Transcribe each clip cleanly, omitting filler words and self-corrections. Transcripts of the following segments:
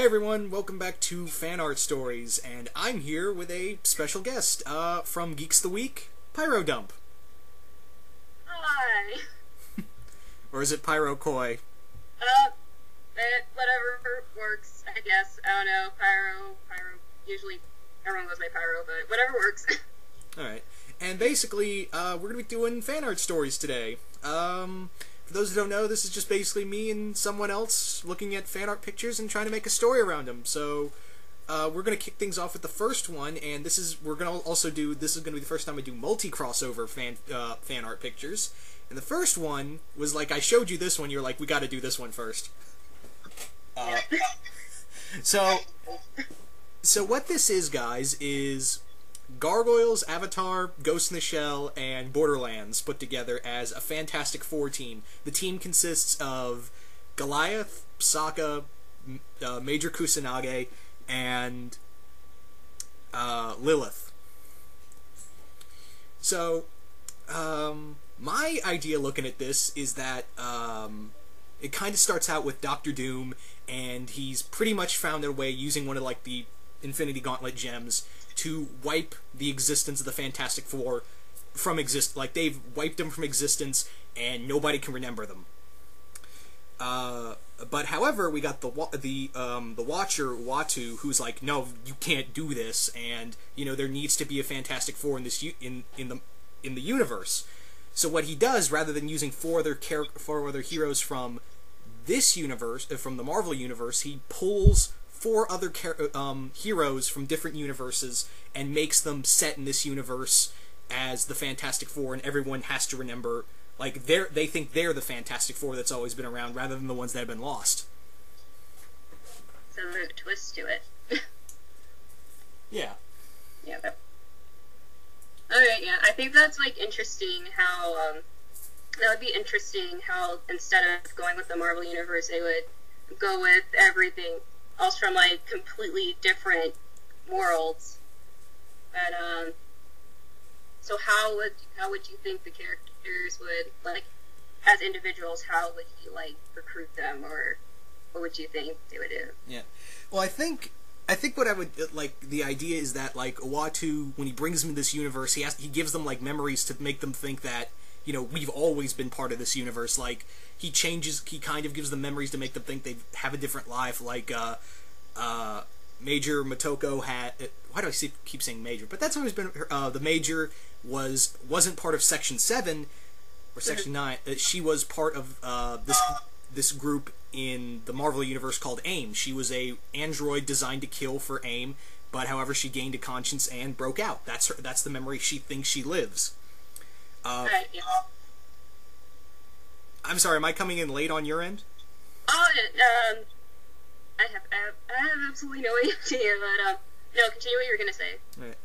everyone, welcome back to Fan Art Stories, and I'm here with a special guest from Geeks the Week, PyroDump. Hi. Or is it PyroKoi? Whatever works, I guess. I don't know, Pyro, usually everyone goes by Pyro, but whatever works. Alright, and basically, we're going to be doing fan art stories today. For those who don't know, this is just basically me and someone else looking at fan art pictures and trying to make a story around them. So, we're going to kick things off with the first one, and this is going to be the first time I do multi-crossover fan art pictures. And the first one was like, I showed you this one, you're like, we gotta do this one first. So what this is, guys, is Gargoyles, Avatar, Ghost in the Shell, and Borderlands put together as a Fantastic Four team. The team consists of Goliath, Sokka, Major Kusanagi, and Lilith. So, my idea looking at this is that it kind of starts out with Dr. Doom, and he's pretty much found a way using one of like the Infinity Gauntlet gems to wipe the existence of the Fantastic Four from they've wiped them from existence, and nobody can remember them. But however, we got the Watcher Uatu, who's like, no, you can't do this, and there needs to be a Fantastic Four in this in the universe. So what he does, rather than using four other heroes from this universe, from the Marvel universe, he pulls four other heroes from different universes and makes them set in this universe as the Fantastic Four, and everyone has to remember, like, they think they're the Fantastic Four that's always been around, rather than the ones that have been lost. So there's a twist to it. Yeah. Yeah. Alright, yeah, I think that's, like, interesting how, that would be interesting how, instead of going with the Marvel Universe, they would go with everything else from, like, completely different worlds. But, so how would you think the characters would, like, as individuals, how would you, like, recruit them, or what would you think they would do? Yeah. Well, I think what I would, like, the idea is that, like, Uatu, when he brings them to this universe, he gives them, like, memories to make them think that, we've always been part of this universe. Like, he kind of gives them memories to make them think they have a different life, like, Major Motoko had, why do I keep saying Major? But that's always been, the Major wasn't part of Section 7, or Section 9, she was part of, this group in the Marvel Universe called AIM. She was a android designed to kill for AIM, but however she gained a conscience and broke out. That's the memory she thinks she lives. Right, yeah. I'm sorry, am I coming in late on your end? Oh, I have absolutely no idea, but, no, continue what you were gonna say. Right.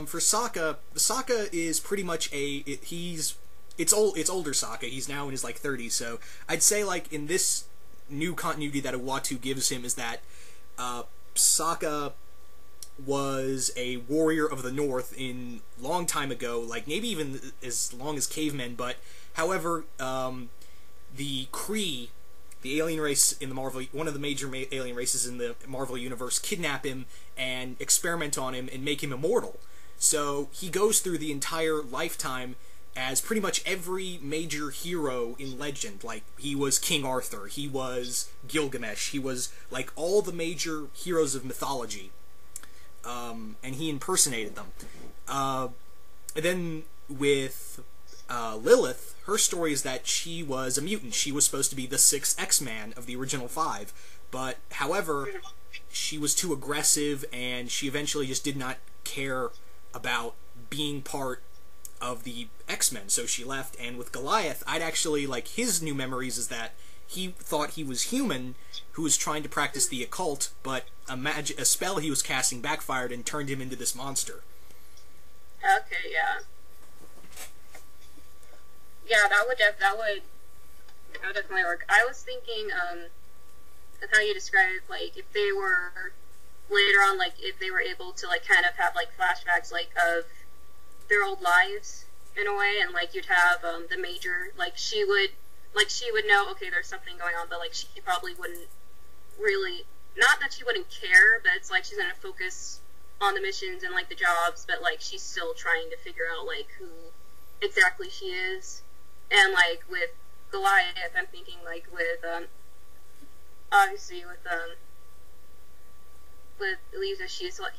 For Sokka is pretty much it's older Sokka. He's now in his, like, 30s, so I'd say, like, in this new continuity that Uatu gives him is that Sokka was a warrior of the North in long time ago, like maybe even as long as cavemen, but however, the Kree, the alien race in the Marvel, one of the major alien races in the Marvel universe, kidnap him and experiment on him and make him immortal. So he goes through the entire lifetime as pretty much every major hero in legend. Like, he was King Arthur, he was Gilgamesh, he was, like, all the major heroes of mythology. And he impersonated them. And then with Lilith, her story is that she was a mutant. She was supposed to be the sixth X-Man of the original 5. But, however, she was too aggressive, and she eventually just did not care about being part of the X-Men, so she left. And with Goliath, I'd actually, like, his new memories is that he thought he was human, who was trying to practice the occult, but a spell he was casting backfired and turned him into this monster. Okay, yeah. Yeah, that would definitely work. I was thinking, of how you described, like, if they were, later on, like, if they were able to, like, kind of have, like, flashbacks, like, of their old lives, in a way, and, like, you'd have, the Major, like, she would know, okay, there's something going on, but, like, she probably wouldn't really not that she wouldn't care, but it's like she's gonna focus on the missions and like the jobs, but like she's still trying to figure out like who exactly she is. And like with Goliath, I'm thinking like with obviously with Lisa,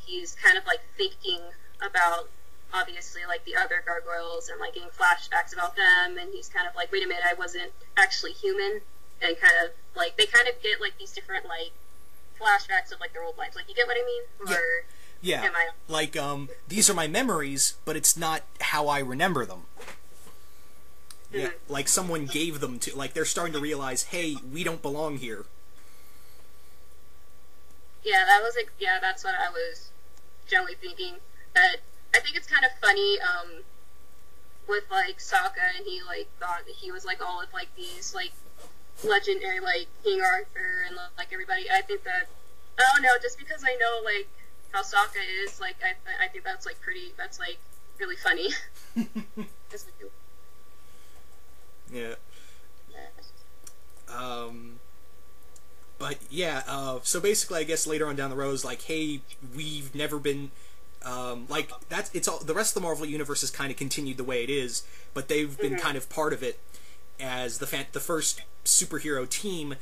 he's kind of like thinking about obviously like the other gargoyles and like getting flashbacks about them, and he's kind of like, wait a minute, I wasn't actually human, and kind of like they kind of get like these different like flashbacks of like their old lives. Like, you get what I mean? Or yeah. am I... Like these are my memories, but it's not how I remember them. Mm-hmm. Yeah, like someone gave them to, like they're starting to realize, hey, we don't belong here. Yeah, that was like, yeah, that's what I was generally thinking. But I think it's kind of funny, with like Sokka, and he like thought that he was like all of like these like legendary like King Arthur and like everybody. I think that, I don't know, just because I know like how Sokka is, like I think that's like pretty, that's like really funny. Yeah. But yeah, so basically I guess later on down the road is like, hey, we've never been, like, that's, it's all, the rest of the Marvel Universe has kind of continued the way it is, but they've been kind of part of it as the first superhero team,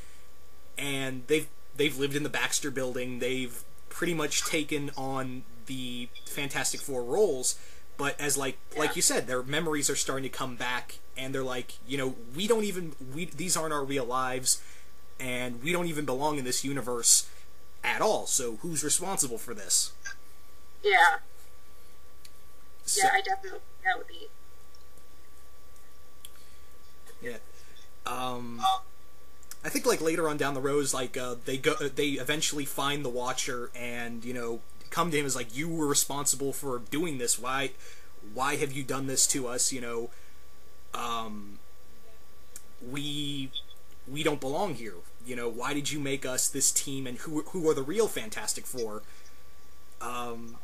and they've lived in the Baxter Building, they've pretty much taken on the Fantastic Four roles, but as like you said, their memories are starting to come back, and they're like, you know, these aren't our real lives, and we don't even belong in this universe at all, so who's responsible for this? Yeah. So, yeah, I definitely, that would be... Yeah. I think, like, later on down the road, like, they eventually find the Watcher and, you know, come to him as, like, you were responsible for doing this, why have you done this to us, you know, we don't belong here. You know, why did you make us this team, and who are the real Fantastic Four? And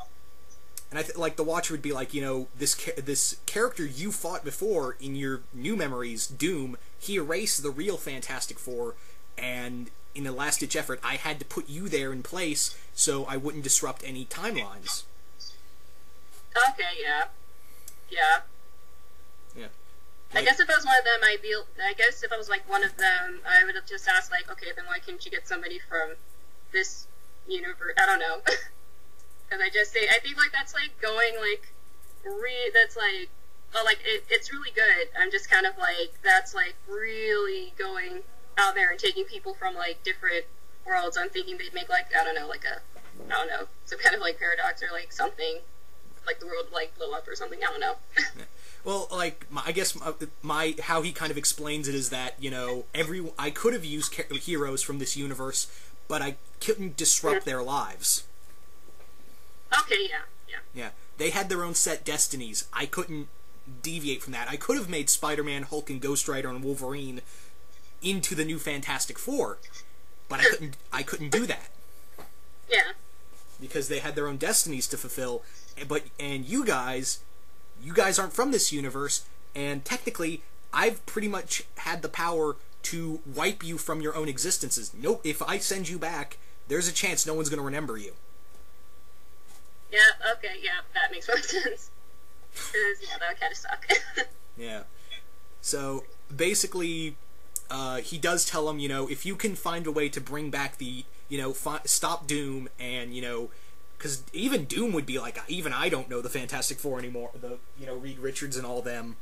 I like the Watcher would be like, you know, this character you fought before in your new memories, Doom, he erased the real Fantastic Four, and in a last-ditch effort, I had to put you there in place so I wouldn't disrupt any timelines. Okay, yeah. Yeah. Yeah. I guess if I was one of them, I guess if I was, like, one of them, I would have just asked, like, okay, then why couldn't you get somebody from this universe? I don't know. Because I think, like, that's, like, going, like, that's, like, well, like, it's really good. I'm just kind of, like, that's, like, really going out there and taking people from, like, different worlds. I'm thinking they'd make, like, I don't know, some kind of, like, paradox or, like, something. Like, the world, like, blow up or something. I don't know. Well, like, I guess how he kind of explains it is that, you know, I could have used heroes from this universe, but I couldn't disrupt their lives. Okay, yeah. Yeah, they had their own set destinies. I couldn't deviate from that. I could have made Spider-Man, Hulk, and Ghost Rider, and Wolverine into the new Fantastic Four, but I couldn't do that. Yeah. Because they had their own destinies to fulfill, and you guys aren't from this universe, and technically, I've pretty much had the power to wipe you from your own existences. Nope, if I send you back, there's a chance no one's going to remember you. Yeah, okay, yeah, that makes more sense. Yeah, that would kind of suck. Yeah. So, basically, he does tell him, you know, if you can find a way to bring back the, you know, stop Doom, and, you know, because even Doom would be like, even I don't know the Fantastic Four anymore, you know, Reed Richards and all them.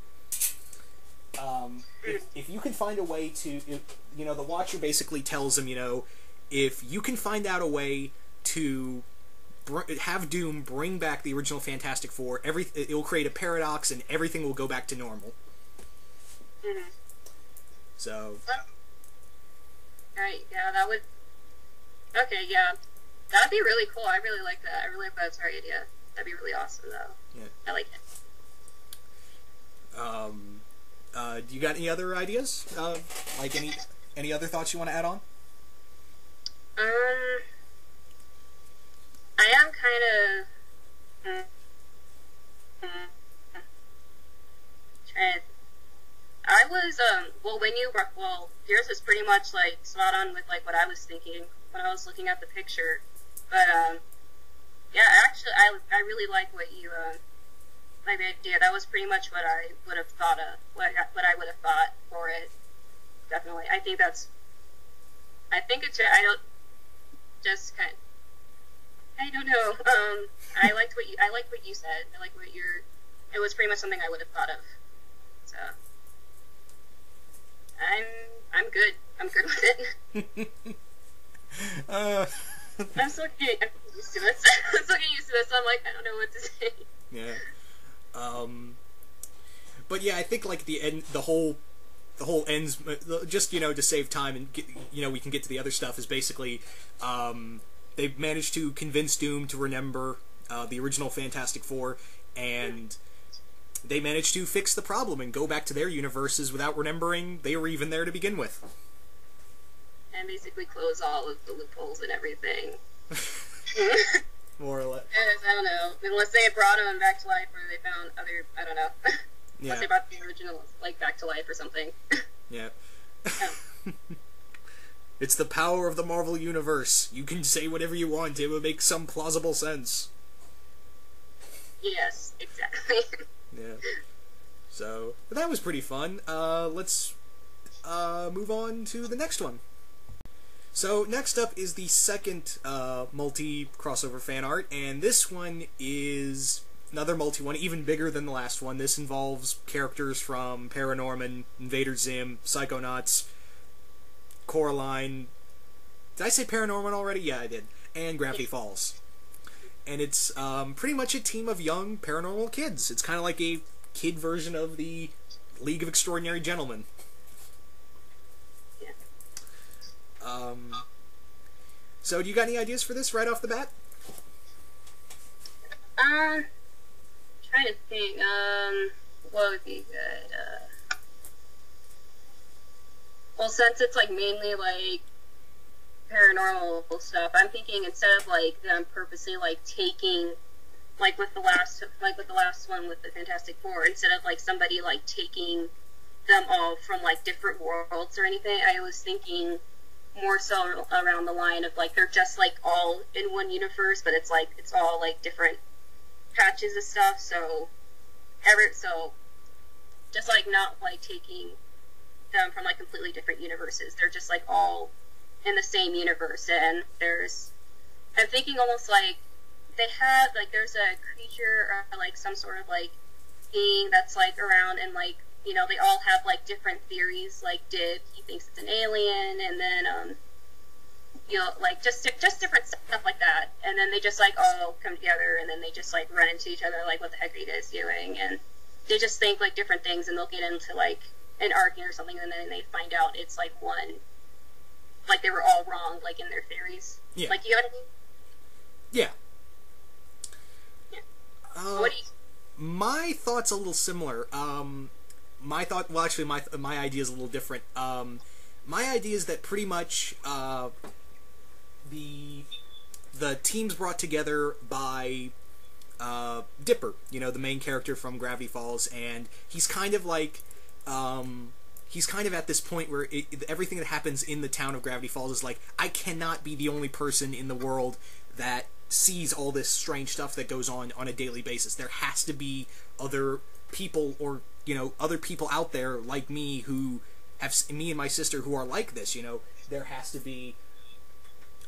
If you can find a way to, you know, the Watcher basically tells him, you know, if you can find out a way to have Doom bring back the original Fantastic Four, it will create a paradox and everything will go back to normal. Mm-hmm. So. Alright, yeah, that would... Okay, yeah. That'd be really cool. I really like that. I really like that's our idea. That'd be really awesome, though. Yeah. I like it. Do you got any other ideas? Like any other thoughts you want to add on? I am kind of... I was well when you were well yours is pretty much like spot on with like what I was thinking when I was looking at the picture. But yeah, actually I really like what you like the idea. That was pretty much what I would have thought of, what I would have thought for it. Definitely. I think it's I don't just kind I don't know. I liked what you said. I like what you're it was pretty much something I would have thought of. So I'm good. I'm good with it. I'm still getting used to this. I'm still getting used to this. So I'm like, I don't know what to say. Yeah. But yeah, I think like the whole ends just to save time and get, we can get to the other stuff is basically they've managed to convince Doom to remember the original Fantastic Four, and they managed to fix the problem and go back to their universes without remembering they were even there to begin with. And basically close all of the loopholes and everything. More or less. I don't know. Unless they brought him back to life or they found other, I don't know. Yeah. Unless they brought the original, like, back to life or something. Yeah. It's the power of the Marvel Universe. You can say whatever you want. It would make some plausible sense. Yes, exactly. Yeah. So, but that was pretty fun. Let's move on to the next one. So, next up is the second multi-crossover fan art, and this one is another multi-one, even bigger than the last one. This involves characters from Paranorman, Invader Zim, Psychonauts, Coraline. Did I say Paranorman already? Yeah, I did. And Gravity Falls. And it's pretty much a team of young paranormal kids. It's kind of like a kid version of the League of Extraordinary Gentlemen. So do you got any ideas for this right off the bat? Trying to think, what would be good? Well, since it's, like, mainly, like, paranormal stuff, I'm thinking instead of, like, them purposely, like, taking, like with the last one with the Fantastic Four, instead of, like, somebody, like, taking them all from, like, different worlds or anything, I was thinking more so around the line of, like, they're just, like, all in one universe, but it's, like, it's all, like, different patches of stuff, so just, like, not, like, taking them from, like, completely different universes. They're just, like, all in the same universe, and I'm thinking almost like they have, like, there's a creature or, like, some sort of, like, being that's, like, around, and, like, they all have, like, different theories, like, Dib, he thinks it's an alien, and then, like, just different stuff like that, and then they just, like, all come together, and then they just, like, run into each other, like, what the heck are you guys doing, and they just think, like, different things, and they'll get into, like, an argument or something, and then they find out it's, like, one, like, they were all wrong, like, in their theories. Yeah. Like, you know what I mean? Yeah. Yeah. What do you... My thought's a little similar. My idea is a little different. My idea is that pretty much the team's brought together by Dipper, the main character from Gravity Falls, and he's kind of like he's kind of at this point where everything that happens in the town of Gravity Falls is like, I cannot be the only person in the world that sees all this strange stuff that goes on a daily basis. There has to be other people, or other people out there like me who have me and my sister who are like this. There has to be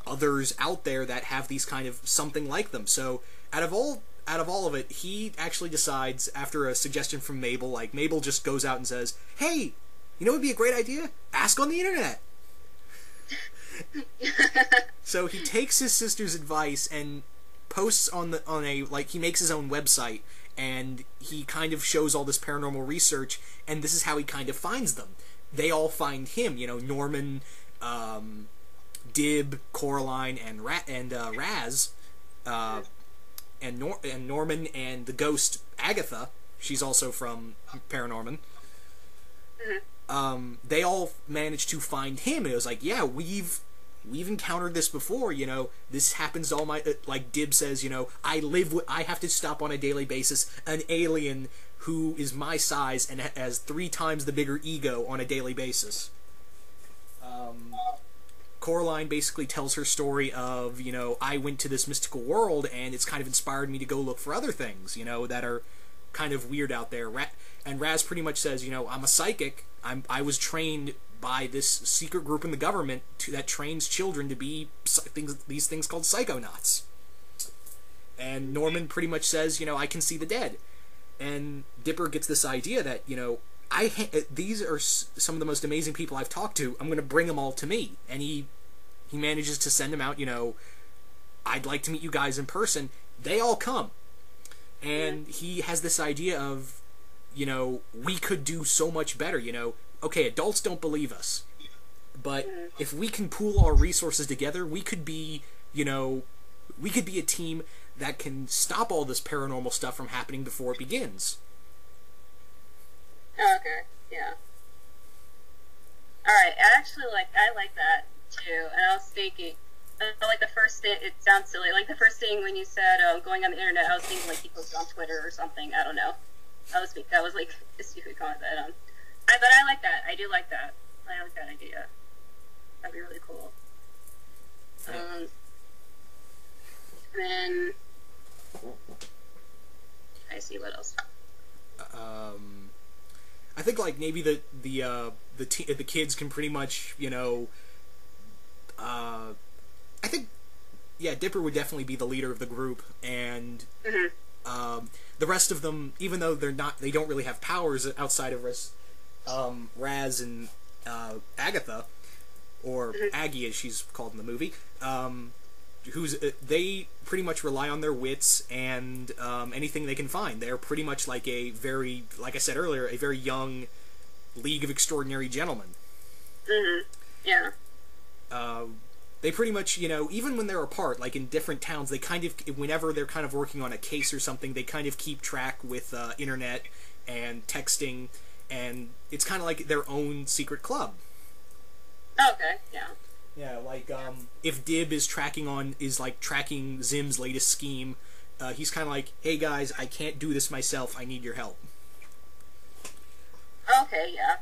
others out there that have these kind of something like them. So out of all of it, he actually decides, after a suggestion from Mabel, like, Mabel just goes out and says, hey, what would be a great idea? Ask on the internet. So he takes his sister's advice and posts he makes his own website, and he kind of shows all this paranormal research, and this is how he kind of finds them. They all find him, Norman, Dib, Coraline, and Raz, and Norman and the ghost Agatha. She's also from Paranorman. Mm-hmm. They all managed to find him. It was like, yeah, we've encountered this before. This happens to all my like Dib says. I have to stop on a daily basis an alien who is my size and has 3 times the bigger ego on a daily basis. Coraline basically tells her story of, I went to this mystical world and it's kind of inspired me to go look for other things, that are kind of weird out there. And Raz pretty much says, I'm a psychic. I was trained by this secret group in the government that trains children to be these things called psychonauts. And Norman pretty much says, I can see the dead. And Dipper gets this idea that, these are some of the most amazing people I've talked to. I'm going to bring them all to me. And he manages to send them out, I'd like to meet you guys in person. They all come. And he has this idea of, we could do so much better, Okay, adults don't believe us. But if we can pool our resources together, we could be, we could be a team that can stop all this paranormal stuff from happening before it begins. Oh, okay, yeah. Alright, I like that, too. And I was thinking, like the first thing, it sounds silly, like the first thing when you said going on the internet, I was thinking like he posted on Twitter or something, I don't know. That was like a stupid comment, but I like that, I do like that. I like that idea. That'd be really cool. Then I see what else. I think like maybe the kids can pretty much I think Dipper would definitely be the leader of the group, and the rest of them, even though they don't really have powers outside of Raz and Agatha, or Aggie as she's called in the movie. They pretty much rely on their wits and anything they can find. They're pretty much like like I said earlier, a very young League of Extraordinary Gentlemen. Yeah. They pretty much, even when they're apart, like in different towns, they kind of, whenever they're kind of working on a case or something, they kind of keep track with internet and texting, and it's kind of like their own secret club. Okay, yeah. Yeah, like, if Dib is tracking Zim's latest scheme, he's kind of like, hey guys, I can't do this myself, I need your help. Okay, yeah.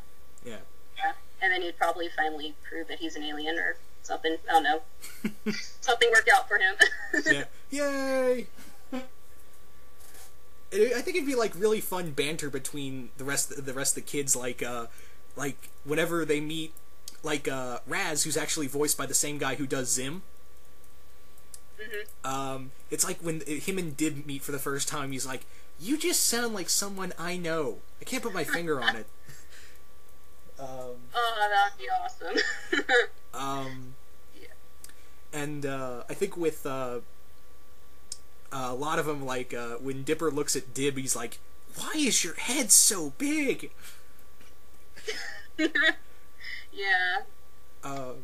Yeah. Yeah, and then he'd probably finally prove that he's an alien or something, I don't know. Something worked out for him. Yeah. Yay! I think it'd be, like, really fun banter between the rest of the kids, like, whenever they meet, like, Raz, who's actually voiced by the same guy who does Zim. It's like when him and Dib meet for the first time, he's like, you just sound like someone I know. I can't put my finger on it. Oh, that'd be awesome. Yeah. And, I think with, a lot of them, like, when Dipper looks at Dib, he's like, why is your head so big? Yeah. Yeah,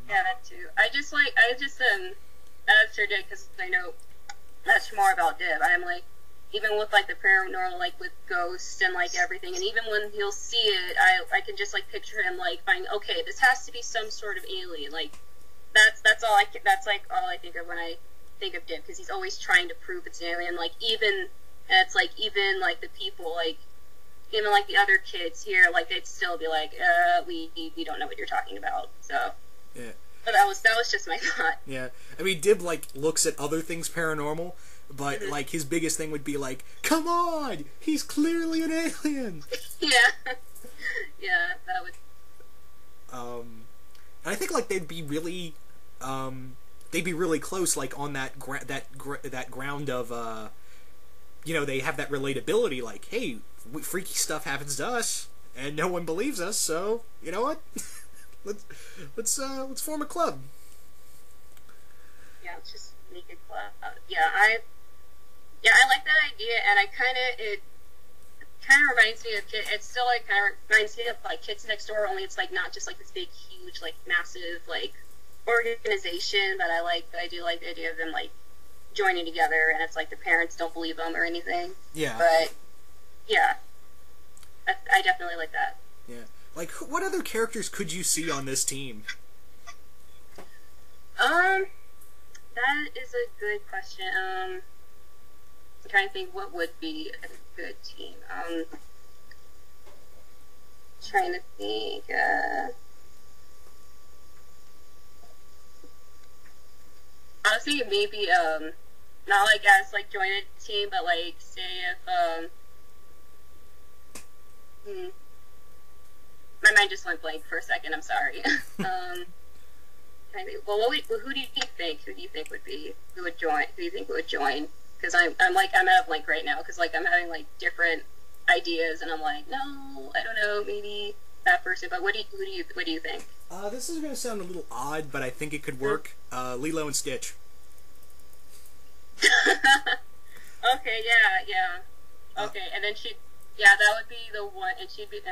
that too. I just as for Dib, because I know much more about Dib, I'm like, even with, like, the paranormal, like, with ghosts and, like, everything, and even when he'll see it, I can just, like, picture him, like, finding, okay, this has to be some sort of alien, like, that's all that's, like, all I think of when I think of Dib, because he's always trying to prove it's an alien, like, even the people, like, even, like, the other kids here, like, they'd still be like, we don't know what you're talking about, so. Yeah. But that was just my thought. Yeah. I mean, Dib, like, looks at other things paranormal, but, like, his biggest thing would be, like, come on! He's clearly an alien! Yeah. Yeah, that would... And I think, like, they'd be really close, like, on that ground of, they have that relatability, like, hey, freaky stuff happens to us, and no one believes us, so, you know what? let's form a club. Yeah, let's just make a club. I like that idea, and it kind of reminds me of it's still like kind of reminds me of like Kids Next Door, only it's like not just like this big, huge, like massive like organization. But I do like the idea of them like joining together, and it's like the parents don't believe them or anything. Yeah. But yeah, I definitely like that. Yeah. Like, what other characters could you see on this team? That is a good question. I'm trying to think what would be a good team. trying to think. I was thinking maybe not like as like join a team, but like say if my mind just went blank for a second. I'm sorry. Well, who do you think? Who do you think would be who would join? Who do you think would join? Because I'm at a blank right now because like I'm having like different ideas and I'm like no, I don't know, maybe that person. But what do you think? This is going to sound a little odd, but I think it could work. Lilo and Stitch. Okay, yeah. Okay, and then that would be the one, and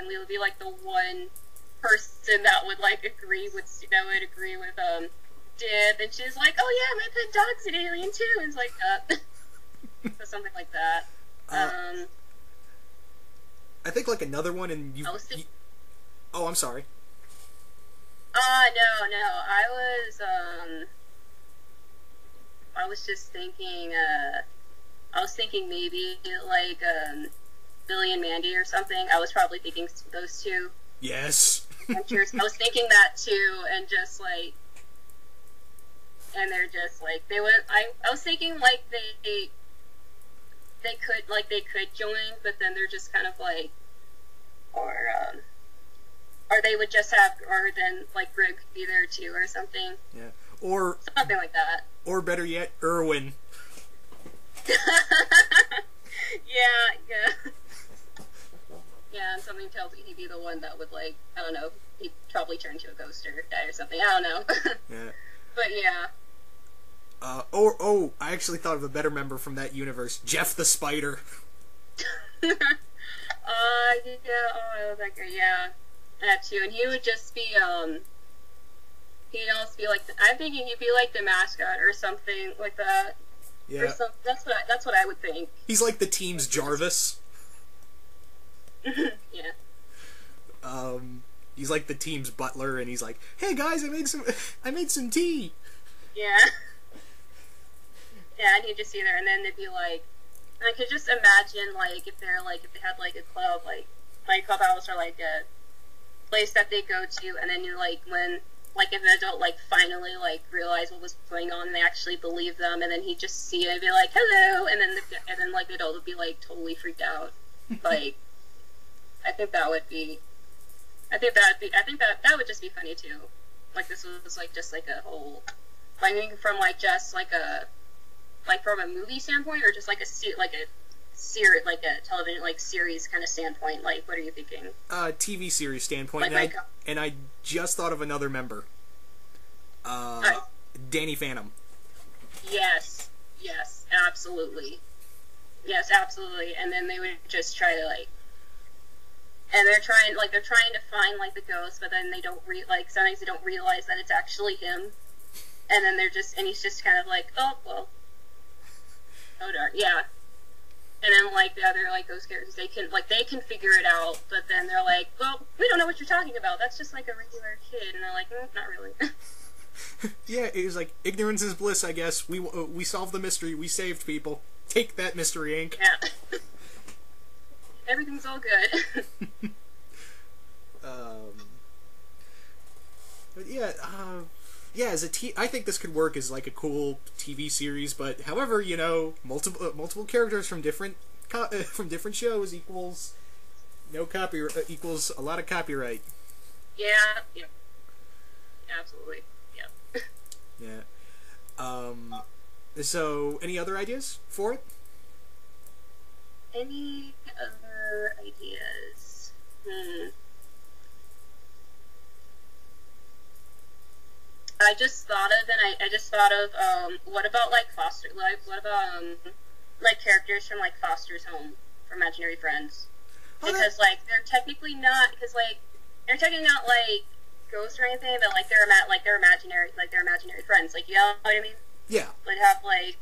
Lilo would be like the one person that would like agree with Dib, and she's like, oh yeah, my pet dog's an alien too, and it's like, so something like that. I think like another one, and oh, I'm sorry. No, I was just thinking, I was thinking maybe like Billy and Mandy or something. I was probably thinking those two. Yes. Adventures. I was thinking that too, and just like, and they're just like they would. I was thinking like they could join, but then they're just kind of like, or they would just have, or then like Greg could be there too, or something. Yeah. Or something like that. Or better yet, Irwin. Yeah. Yeah, and something tells me he'd be the one that would, like, I don't know, he'd probably turn to a ghost or die or something. I don't know. Yeah. But yeah. I actually thought of a better member from that universe, Jeff the Spider. Yeah, I love that guy, yeah. That too, and he would just be, he'd also be like, I'm thinking he'd be like the mascot or something like that. Yeah. That's what I would think. He's like the team's Jarvis. Yeah. He's like the team's butler, and he's like, "Hey guys, I made some tea." Yeah. Yeah, and he'd just see there, and then they'd be like, I could just imagine like if they had like a club, like clubhouse or like a place that they go to, and then you like when like if an adult like finally like realized what was going on and they actually believe them, and then he'd just see it and be like, "Hello," and then like the adult would be like totally freaked out, like. I think that would just be funny too. Like this was like just like a whole, like from like just like a, like from a movie standpoint or just like a television like series kind of standpoint. Like what are you thinking? TV series standpoint. And I just thought of another member. Danny Phantom. Yes, absolutely. And then they would just try to like. And they're trying to find like the ghost, but then they don't sometimes they don't realize that it's actually him, and then he's just kind of like, oh well, oh darn, yeah. And then like the other like ghost characters, they can figure it out, but then they're like, well, we don't know what you're talking about. That's just like a regular kid, and they're like, not really. Yeah, it was like ignorance is bliss, I guess. We solved the mystery. We saved people. Take that, Mystery Inc. Yeah. Everything's all good. But yeah, as I think this could work as like a cool TV series. But however, you know, multiple characters from different shows equals no copyright equals a lot of copyright. Yeah. Absolutely. Yeah. Yeah. So, any other ideas for it? Any other ideas? I just thought of what about like like characters from like Foster's Home from Imaginary Friends? Because like they're technically not like ghosts or anything, but like they're imaginary friends. Like, you know what I mean? Yeah. They'd have like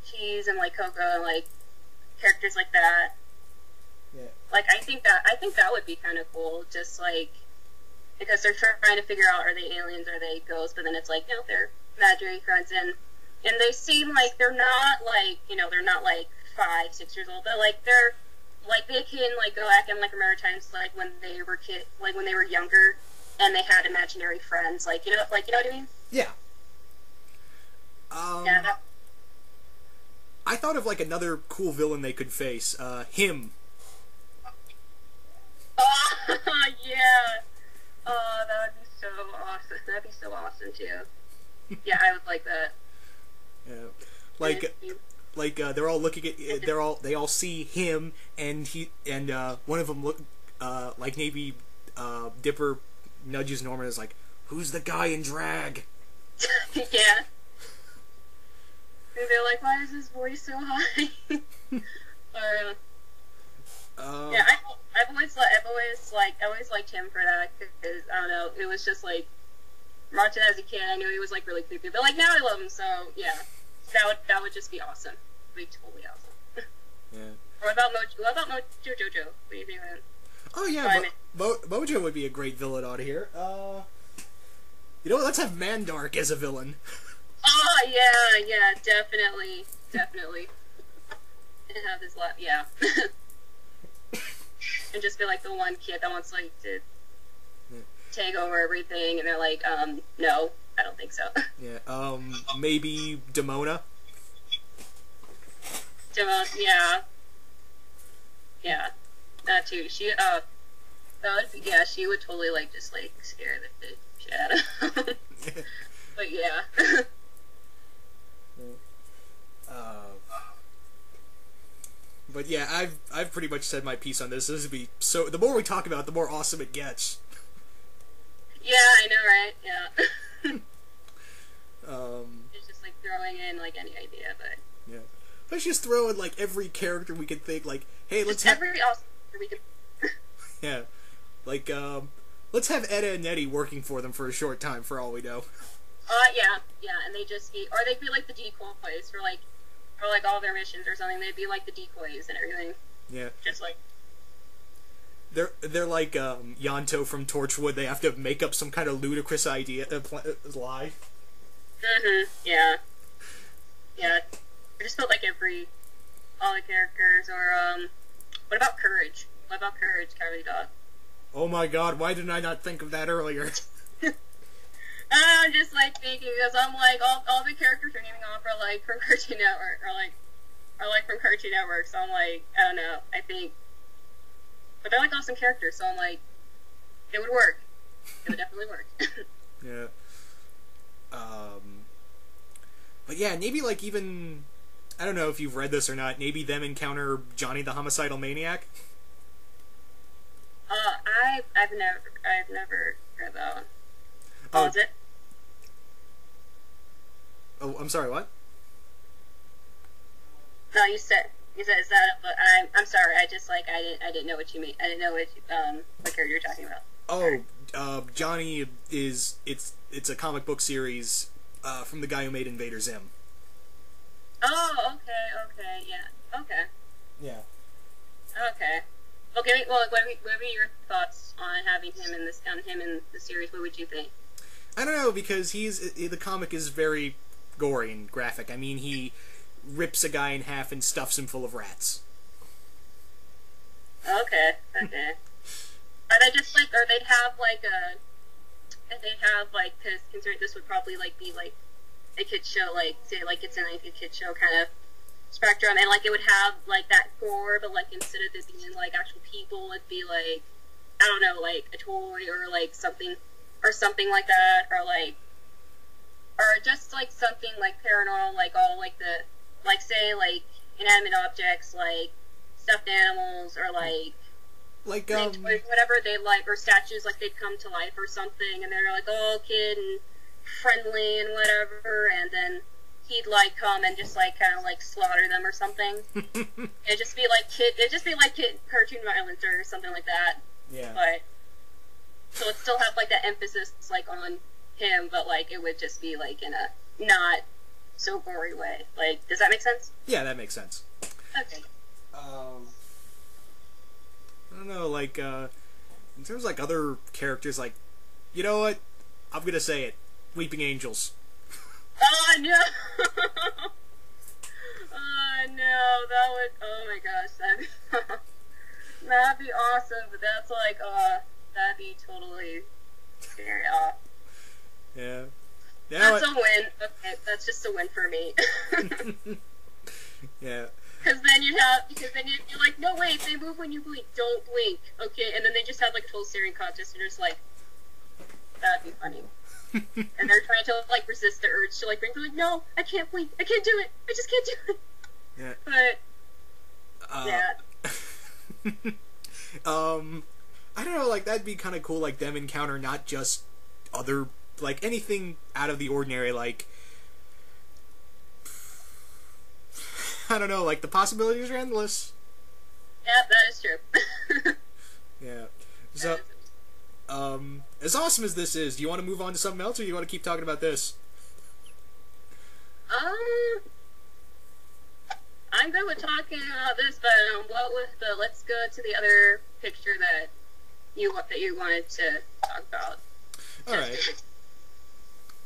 Cheese and like Coco and like characters like that. Yeah. Like I think that would be kind of cool, just like because they're trying to figure out, are they aliens, are they ghosts, but then it's like, no, they're imaginary friends, and they seem like they're not like 5, 6 years old, but like like they can like go back and like remember times like when they were like when they were younger, and they had imaginary friends, like you know what I mean? Yeah. Yeah. I thought of like another cool villain they could face. Him. Oh yeah. Oh, that would be so awesome. That'd be so awesome too. Yeah, I would like that. Yeah. Like they're all looking at they all see him, and one of them look like maybe Dipper nudges Norman as like, who's the guy in drag? Yeah. And they're like, why is his voice so high? Or, yeah, I've always liked him for that, because I don't know, it was just like watching as a kid, I knew he was like really creepy, but like now I love him, so yeah, that would just be awesome. It'd be totally awesome. Yeah. What about Mojo Jojo? What do you think of him? Oh yeah, Mojo would be a great villain out here. You know what? Let's have Mandark as a villain. Oh yeah, definitely. And have his lap, yeah. And just be like the one kid that wants like to take over everything, and they're like, no, I don't think so. Yeah, maybe Demona. Yeah, that too. She she would totally like just like scare the shit out of him. But yeah. But yeah, I've pretty much said my piece on this. This would be so. The more we talk about it, the more awesome it gets. Yeah, I know, right? Yeah. It's just like throwing in like any idea, but yeah, let's just throw in like every character we could think. Like, hey, let's have every awesome we could. Yeah, like let's have Etta and Nettie working for them for a short time, for all we know. Yeah, and they just be, or they'd be like the decoys for like all their missions or something. They'd be like the decoys and everything. Yeah. Just like. They're like Yanto from Torchwood. They have to make up some kind of ludicrous lie. Yeah. Yeah. I just felt like all the characters, or what about Courage? What about Courage, Cowardly Dog? Oh my God! Why did I not think of that earlier? I'm just like thinking, because I'm like all the characters you're naming off are like from Cartoon Network, or like from Cartoon Network. So I'm like, I don't know. I think, but they're like awesome characters. So I'm like, it would work. It would definitely work. Yeah. But yeah, maybe like even, I don't know if you've read this or not. Maybe them encounter Johnny the Homicidal Maniac. I've never heard that one. Oh, is it? Oh, I'm sorry. What? No, you said is that? But I'm sorry. I just like I didn't know what you mean. I didn't know what character you're talking about. Oh, Johnny is it's a comic book series from the guy who made Invader Zim. Oh, okay, yeah, okay. Yeah. Okay. Okay. Well, what are your thoughts on having him in the series? What would you think? I don't know, because the comic is very gory and graphic. I mean, he rips a guy in half and stuffs him full of rats. Okay. Are they just like, or they'd have because considering this would probably like be like a kid show, like say like it's in like a kid show kind of spectrum, and like it would have like that gore, but like instead of it being like actual people, it'd be like, I don't know, like a toy or like something like that, or just like something like paranormal, like all like the, like say like inanimate objects, like stuffed animals, or like toys, whatever they like, or statues, like they'd come to life or something, and they're like all kid and friendly and whatever, and then he'd like come and just like kind of like slaughter them or something. It'd just be like kid cartoon violence or something like that. Yeah. But so it'd still have like that emphasis like on him, but like it would just be like in a not so gory way. Like, does that make sense? Yeah, that makes sense. Okay. I don't know, like in terms of like other characters, like, you know what? I'm gonna say it. Weeping Angels. Oh no! Oh no, that would. Oh my gosh, that. That'd be awesome, but that's like, that'd be totally scary. Yeah. That's a win. Okay, that's just a win for me. Yeah. Because then you're like, no, wait, they move when you blink. Don't blink. Okay, and then they just have like a total staring contest, and you're just like, that'd be funny. And they're trying to like resist the urge to like blink. They're like, no, I can't blink. I can't do it. I just can't do it. Yeah. But yeah. I don't know, like, that'd be kind of cool, like, them encounter not just other, like, anything out of the ordinary, like, I don't know, like, the possibilities are endless. Yeah, that is true. Yeah. So, as awesome as this is, do you want to move on to something else, or do you want to keep talking about this? I'm good with talking about this, but let's go to the other picture that you wanted to talk about. All right.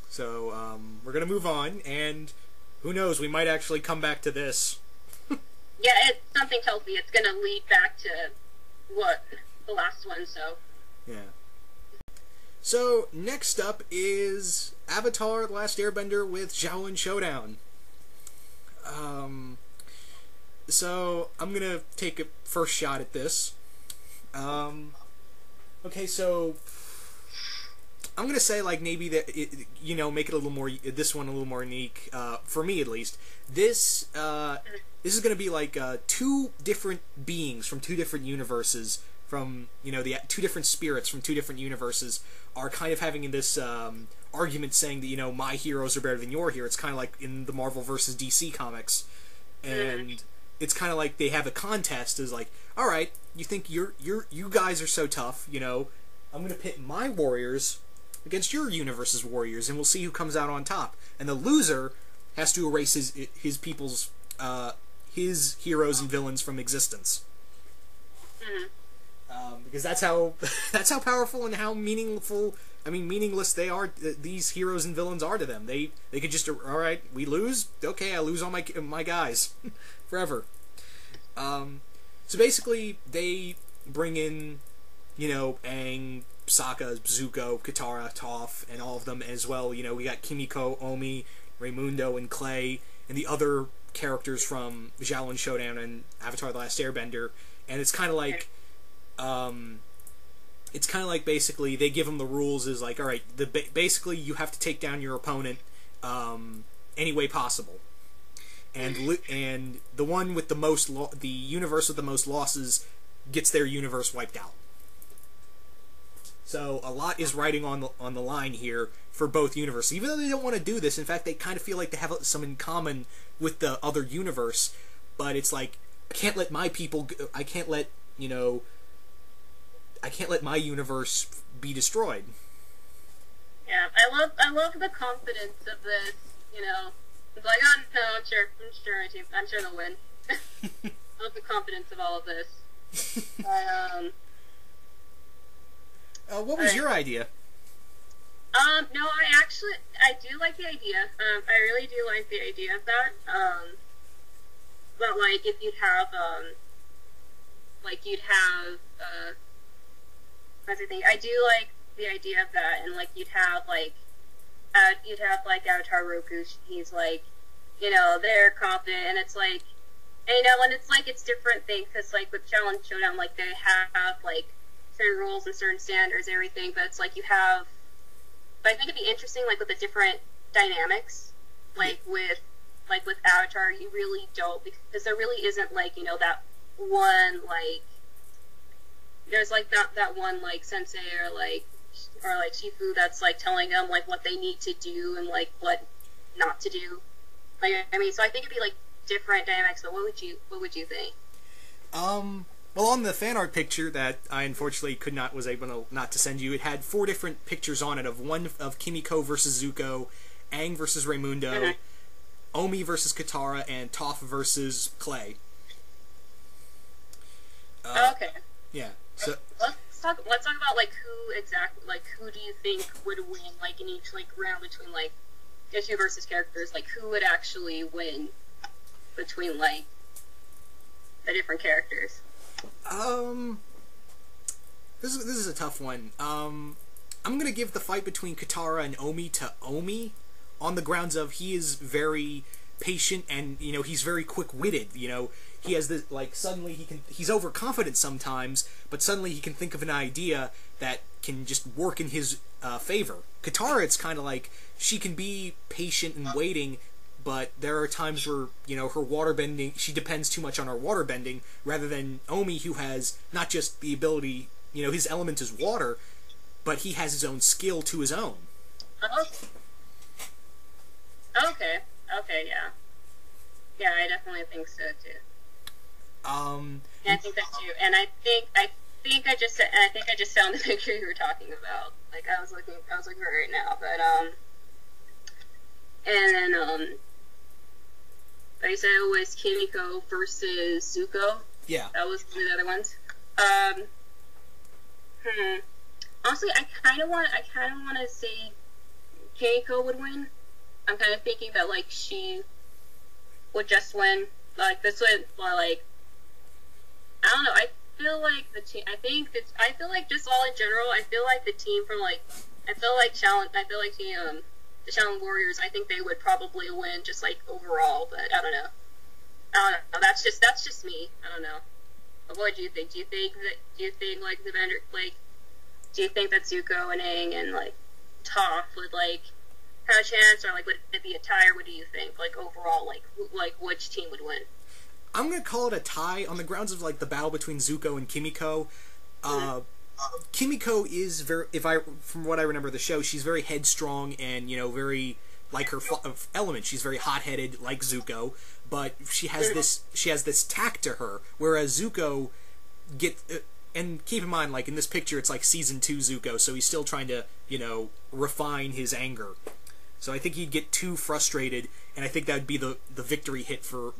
So, we're gonna move on, and who knows, we might actually come back to this. Yeah, something tells me it's gonna lead back to what the last one. So. Yeah. So next up is Avatar: The Last Airbender with Shaolin Showdown. So I'm gonna take a first shot at this. Okay, so I'm gonna say, like, maybe that make it a little more, this one a little more unique, for me at least. This is gonna be like two different beings from two different universes, from the two different spirits from two different universes are kind of having this argument, saying that my heroes are better than your hero. It's kind of like in the Marvel versus DC comics, and it's kind of like they have a contest. Is like, all right, you think you guys are so tough, I'm gonna pit my warriors against your universe's warriors, and we'll see who comes out on top. And the loser has to erase his people's his heroes and villains from existence. Because that's how powerful and how meaningless they are. These heroes and villains are to them. They could just, all right, we lose. Okay, I lose all my guys forever. So basically, they bring in Aang, Sokka, Zuko, Katara, Toph, and all of them as well. We got Kimiko, Omi, Raimundo, and Clay, and the other characters from Shaolin Showdown and Avatar: The Last Airbender. And it's kind of like, basically they give them the rules. Is like, all right, basically you have to take down your opponent any way possible, and the one with the most the universe with the most losses gets their universe wiped out. So a lot is riding on the line here for both universes. Even though they don't want to do this, in fact, they kind of feel like they have some in common with the other universe. But it's like, I can't let my people. I can't let my universe be destroyed. Yeah, I love the confidence of this. It's like, oh no, I'm sure I'm sure they'll win. I love the confidence of all of this. What was your idea? No, I do like the idea. I really do like the idea of that. But like, if you'd have, what's the thing? I do like the idea of that, and like, you'd have Avatar Roku. He's like, they're confident, and it's like, and it's like, it's different things, because like with Shaolin Showdown, like they have like certain rules and certain standards and everything, but it's like but I think it'd be interesting, like, with the different dynamics, like with Avatar, you really don't, because there really isn't, like, that one, like, there's like that one, like, sensei or like Shifu that's like telling them like what they need to do and like what not to do. Like, so I think it'd be like different dynamics. But what would you think? Well, on the fan art picture that I unfortunately was able not to send you, it had 4 different pictures on it of Kimiko versus Zuko, Aang versus Raimundo, Omi versus Katara, and Toph versus Clay. Okay. Yeah. So let's talk about like who do you think would win, like, in each like round between like issue versus characters, like who would actually win between like the different characters? Um, this is a tough one. I'm gonna give the fight between Katara and Omi to Omi, on the grounds of he is very patient and he's very quick-witted. He has this suddenly he's overconfident sometimes, but suddenly he can think of an idea that can just work in his favor. Katara, it's kind of like she can be patient and waiting, but there are times where her waterbending, she depends too much on her waterbending rather than Omi, who has not just the ability, his element is water, but he has his own skill to his own. Okay. Okay, yeah. Yeah, I definitely think so too. Yeah, I think that too. And I think I just found the picture you were talking about. Like I was looking for it right now, but and then like I said, it was Kimiko versus Zuko. Yeah. That was one of the other ones. Honestly, I kind of want to say Keiko would win. I'm kind of thinking that she would just win. This would I don't know. I feel like the team. I feel like just all in general. I feel like the team from the Shaolin Warriors. I think they would probably win just overall. But I don't know. That's just me. I don't know. But what do you think? Do you think that Zuko and Aang and Toph would have a chance, or would it be a tie, or what do you think? Overall, which team would win? I'm gonna call it a tie on the grounds of the battle between Zuko and Kimiko. Kimiko is from what I remember of the show, she's very headstrong and very like her element. She's very hot-headed like Zuko, but she has this tact to her, whereas Zuko and keep in mind, in this picture, it's season 2 Zuko, so he's still trying to refine his anger. So I think he'd get too frustrated, and I think that would be the victory hit for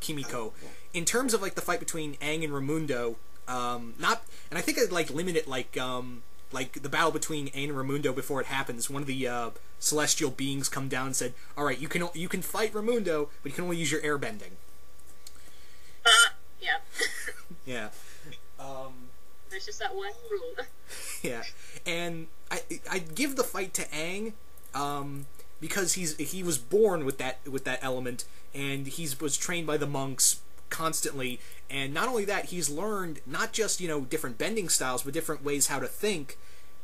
Kimiko. In terms of the fight between Aang and Raimundo, and I think I'd limit it the battle between Aang and Raimundo before it happens. One of the celestial beings come down and said, "All right, you can fight Raimundo, but you can only use your airbending." Yeah. Yeah. There's just that one rule. Yeah, and I'd give the fight to Aang, because he was born with that element, and was trained by the monks constantly, and not only that, he's learned not just different bending styles, but different ways how to think,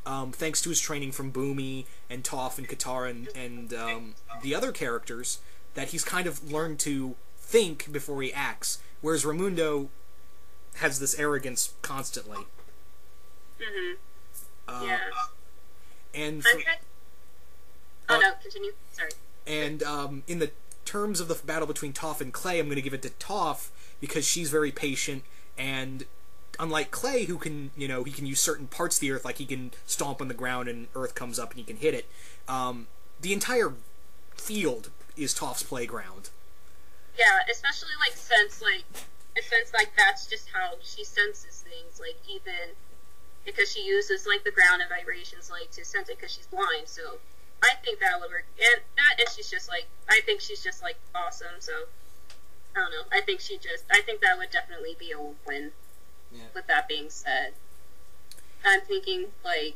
thanks to his training from Bumi and Toph and Katara and the other characters, that he's kind of learned to think before he acts, whereas Raimundo has this arrogance constantly. Yeah. And no, continue. Sorry. And in the terms of the battle between Toph and Clay, I'm going to give it to Toph because she's very patient, and unlike Clay, who can he can use certain parts of the earth, he can stomp on the ground and earth comes up and he can hit it. The entire field is Toph's playground. Yeah, especially since that's just how she senses things, even because she uses the ground and vibrations to sense it because she's blind. So I think that would work, and she's just I think she's just awesome. So I don't know. I think that would definitely be a win. Yeah. With that being said, I'm thinking they'd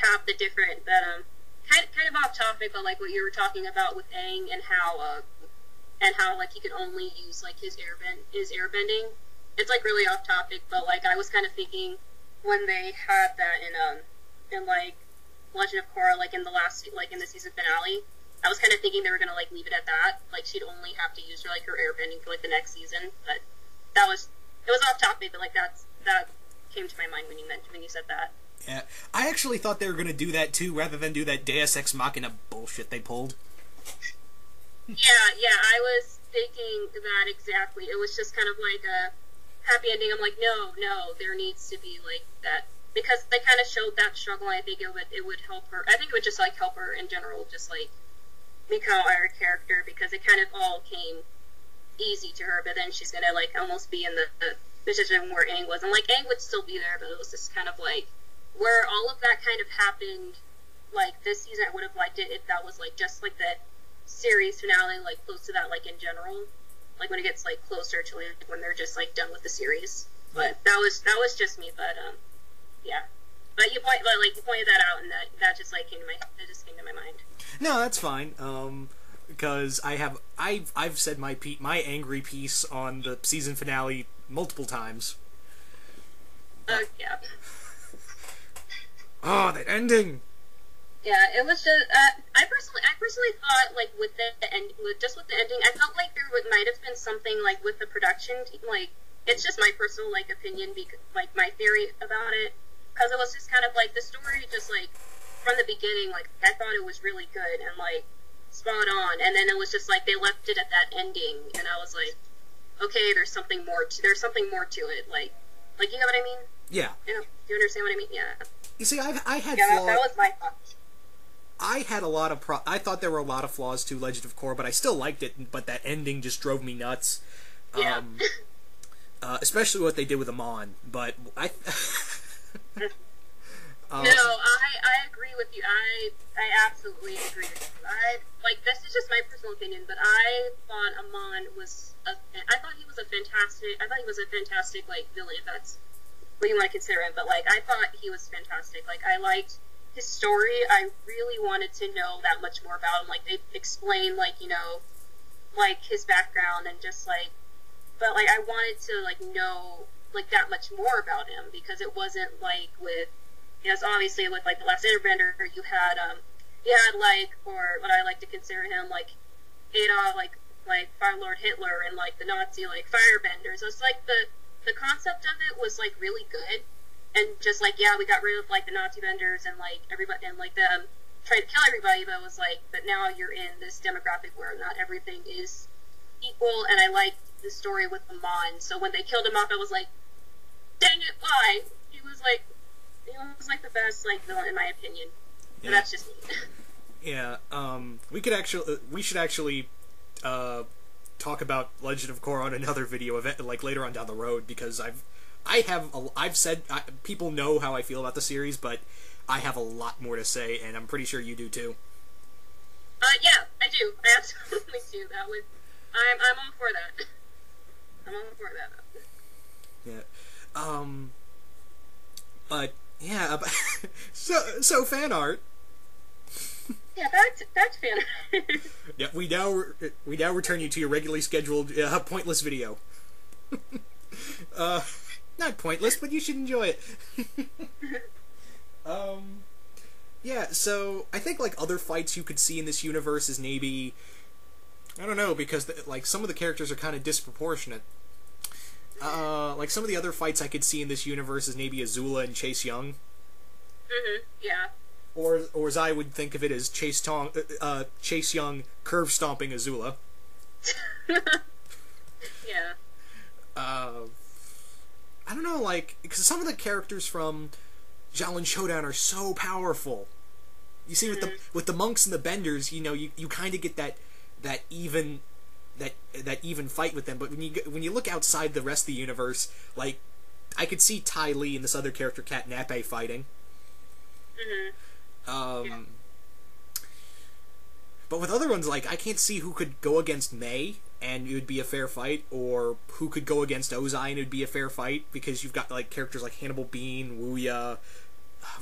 have the different that kind of off topic, but what you were talking about with Aang and how he could only use his airbending. It's really off topic, but I was kind of thinking when they had that in Legend of Korra, in the season finale, I was kind of thinking they were gonna leave it at that. She'd only have to use her airbending for the next season. But it was off topic, but that came to my mind when you said that. Yeah, I actually thought they were gonna do that too, rather than do that Deus Ex Machina bullshit they pulled. Yeah, I was thinking that exactly. It was just kind of a happy ending. I'm no, there needs to be that, because they kind of showed that struggle. I think it would help her. I think it would just help her in general, just become our character, because it kind of all came easy to her. But then she's gonna almost be in the position where Aang was, and Aang would still be there, but it was just kind of where all of that kind of happened. This season, I would have liked it if that was just the series finale, close to that, in general. like when it gets like closer to like when they're just like done with the series. But that was just me. But yeah. But you pointed that out, and that just like came to my mind. No, that's fine. Because I've said my angry piece on the season finale multiple times. Yeah. Oh, that ending. Yeah, it was just. I personally thought like with the ending, I felt like there might have been something like with the production, like it's just my personal like opinion, because like my theory about it, because it was just kind of like the story, just like from the beginning, like I thought it was really good and like spot on, and then it was just like they left it at that ending, and I was like, okay, there's something more to it, like you know what I mean? Yeah. You know, do you understand what I mean? Yeah. You see, I had that was my thought. I had a lot of I thought there were a lot of flaws to Legend of Korra, but I still liked it. But that ending just drove me nuts. Yeah. Especially what they did with Amon. But I. No, I agree with you. I absolutely agree with you. This is just my personal opinion, but I thought Amon was I thought he was a fantastic like villain, if that's what you want to consider him. But like I thought he was fantastic. Like I liked his story. I really wanted to know that much more about him. Like they explained like, you know, like his background and just like, but like I wanted to like know like that much more about him, because it wasn't like with, you know, obviously with like the last Airbender, you had like, or what I like to consider him, like Adolf, like Fire Lord Hitler, and like the Nazi like firebenders. It's like the concept of it was like really good, and just like, yeah, we got rid of like the Nazi vendors and like everybody, and like them trying to kill everybody, but it was like, but now you're in this demographic where not everything is equal. And I liked the story with Amon, so when they killed him off, I was like, dang it, why? He was like the best like villain in my opinion. But that's just me. Yeah, we should actually talk about Legend of Korra on another video event, like later on down the road, because I've said people know how I feel about the series, but I have a lot more to say, and I'm pretty sure you do too. Yeah, I do. I absolutely do. I'm all for that. I'm all for that. Yeah. But yeah. So fan art. Yeah, that's fan art. Yeah, we now return you to your regularly scheduled pointless video. Not pointless, but you should enjoy it. Yeah, so I think like other fights you could see in this universe is maybe, I don't know, because like some of the characters are kind of disproportionate. Like some of the other fights I could see in this universe is maybe Azula and Chase Young. Yeah. Or as I would think of it as Chase Young curve stomping Azula. Yeah. I don't know, like, because some of the characters from Xiaolin Showdown are so powerful. You see, with the monks and the benders, you know, you kind of get that even fight with them. But when you look outside the rest of the universe, like, I could see Ty Lee and this other character, Kat Nape, fighting. Yeah. But with other ones, like, I can't see who could go against Mei and it would be a fair fight, or who could go against Ozai and it would be a fair fight, because you've got like characters like Hannibal Bean, Wuya,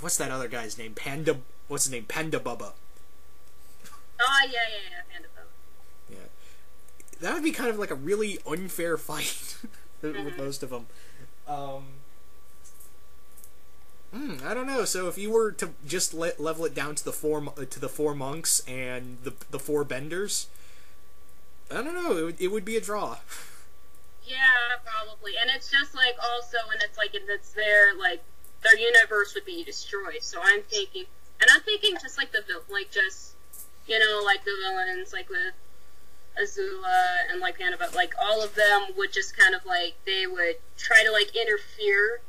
what's that other guy's name? Panda Bubba. Oh, yeah, Panda Bubba. Yeah. That would be kind of like a really unfair fight with most of them. I don't know. So if you were to just level it down to the four monks and the four benders, I don't know. It would be a draw. Yeah, probably. And it's just like also, and it's like if it's their universe would be destroyed. So I'm thinking just like just you know, like the villains like with Azula and like Panda, but like all of them would just kind of like they would try to like interfere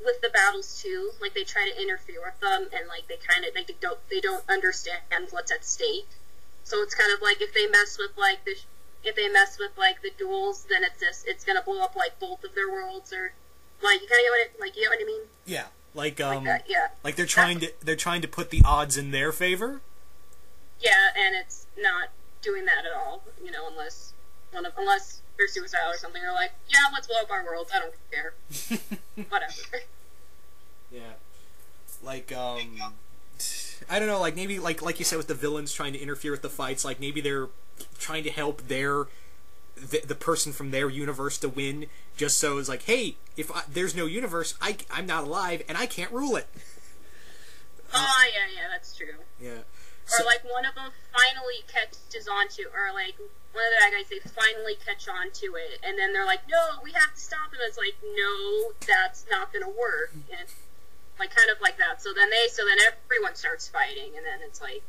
with the battles too. Like they try to interfere with them, and like they kind of like they don't understand what's at stake. So it's kind of like if they mess with like the duels, then it's gonna blow up like both of their worlds, or like you get what I mean? Yeah, like that, yeah. Like they're trying to put the odds in their favor. Yeah, and it's not doing that at all. You know, unless they're suicidal or something. They're like, yeah, let's blow up our worlds. I don't care. Whatever. Yeah. Like, I don't know, like, maybe, like you said with the villains trying to interfere with the fights, like, maybe they're trying to help the person from their universe to win, just so it's like, hey, if there's no universe, I'm not alive, and I can't rule it. Yeah, that's true. Yeah. Or, like, one of them finally catches onto, or, like, one of the bad guys, they finally catch on to it, and then they're like, no, we have to stop him. It's like, no, that's not gonna work. And, like, kind of like that. So then everyone starts fighting, and then it's like,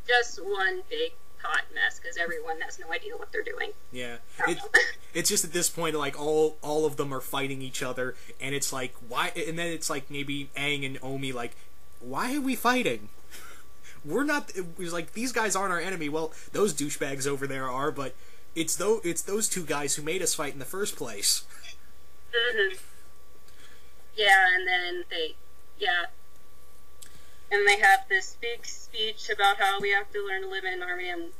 just one big hot mess, because everyone has no idea what they're doing. Yeah. It's just at this point, like, all of them are fighting each other, and it's like, why, and then it's like, maybe Aang and Omi, like, why are we fighting? We're not, it's like, these guys aren't our enemy. Well, those douchebags over there are, but it's those two guys who made us fight in the first place. Mm-hmm. Yeah, and then and they have this big speech about how we have to learn to live in an army and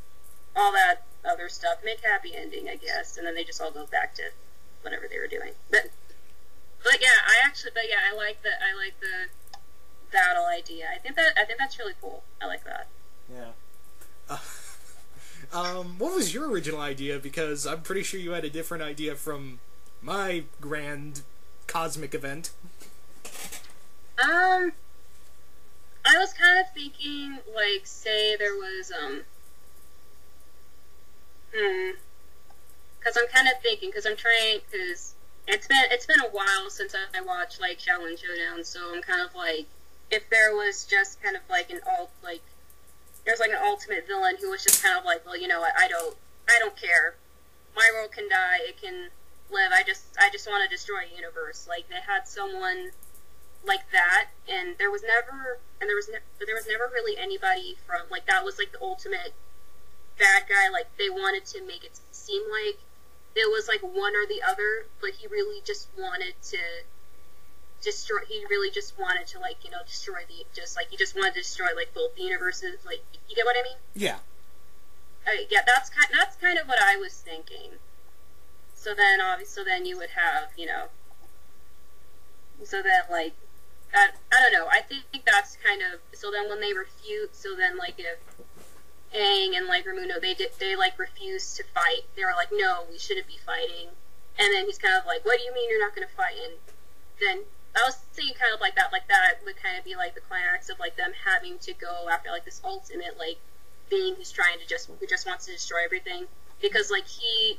all that other stuff. Make happy ending, I guess, and then they just all go back to whatever they were doing. But yeah, I like the battle idea. I think that's really cool. I like that. Yeah. What was your original idea? Because I'm pretty sure you had a different idea from my grand cosmic event. I was kind of thinking, like, say there was, because I'm kind of thinking, because it's been a while since I watched, like, Shaolin Showdown, so I'm kind of like, if there was just kind of like there's like an ultimate villain who was just kind of like, well, you know what, I don't care. My world can die, it can live, I just want to destroy a universe. Like, they had someone like that, and there was never really anybody from, like, that was like the ultimate bad guy. Like, they wanted to make it seem like it was like one or the other, but he really just wanted to destroy, he really just wanted to, like, you know, destroy he just wanted to destroy, like, both the universes. Like, you get what I mean? Yeah. Yeah, that's kind of what I was thinking. So then you would have, you know, so that, like, I don't know, I think that's kind of, so then when they refute, so then, like, if Aang and, like, Ramuno, they like, refuse to fight, they were like, no, we shouldn't be fighting, and then he's kind of like, what do you mean you're not going to fight? And then, I was thinking kind of like that would kind of be, like, the climax of, like, them having to go after, like, this ultimate, like, being who just wants to destroy everything, because, like, he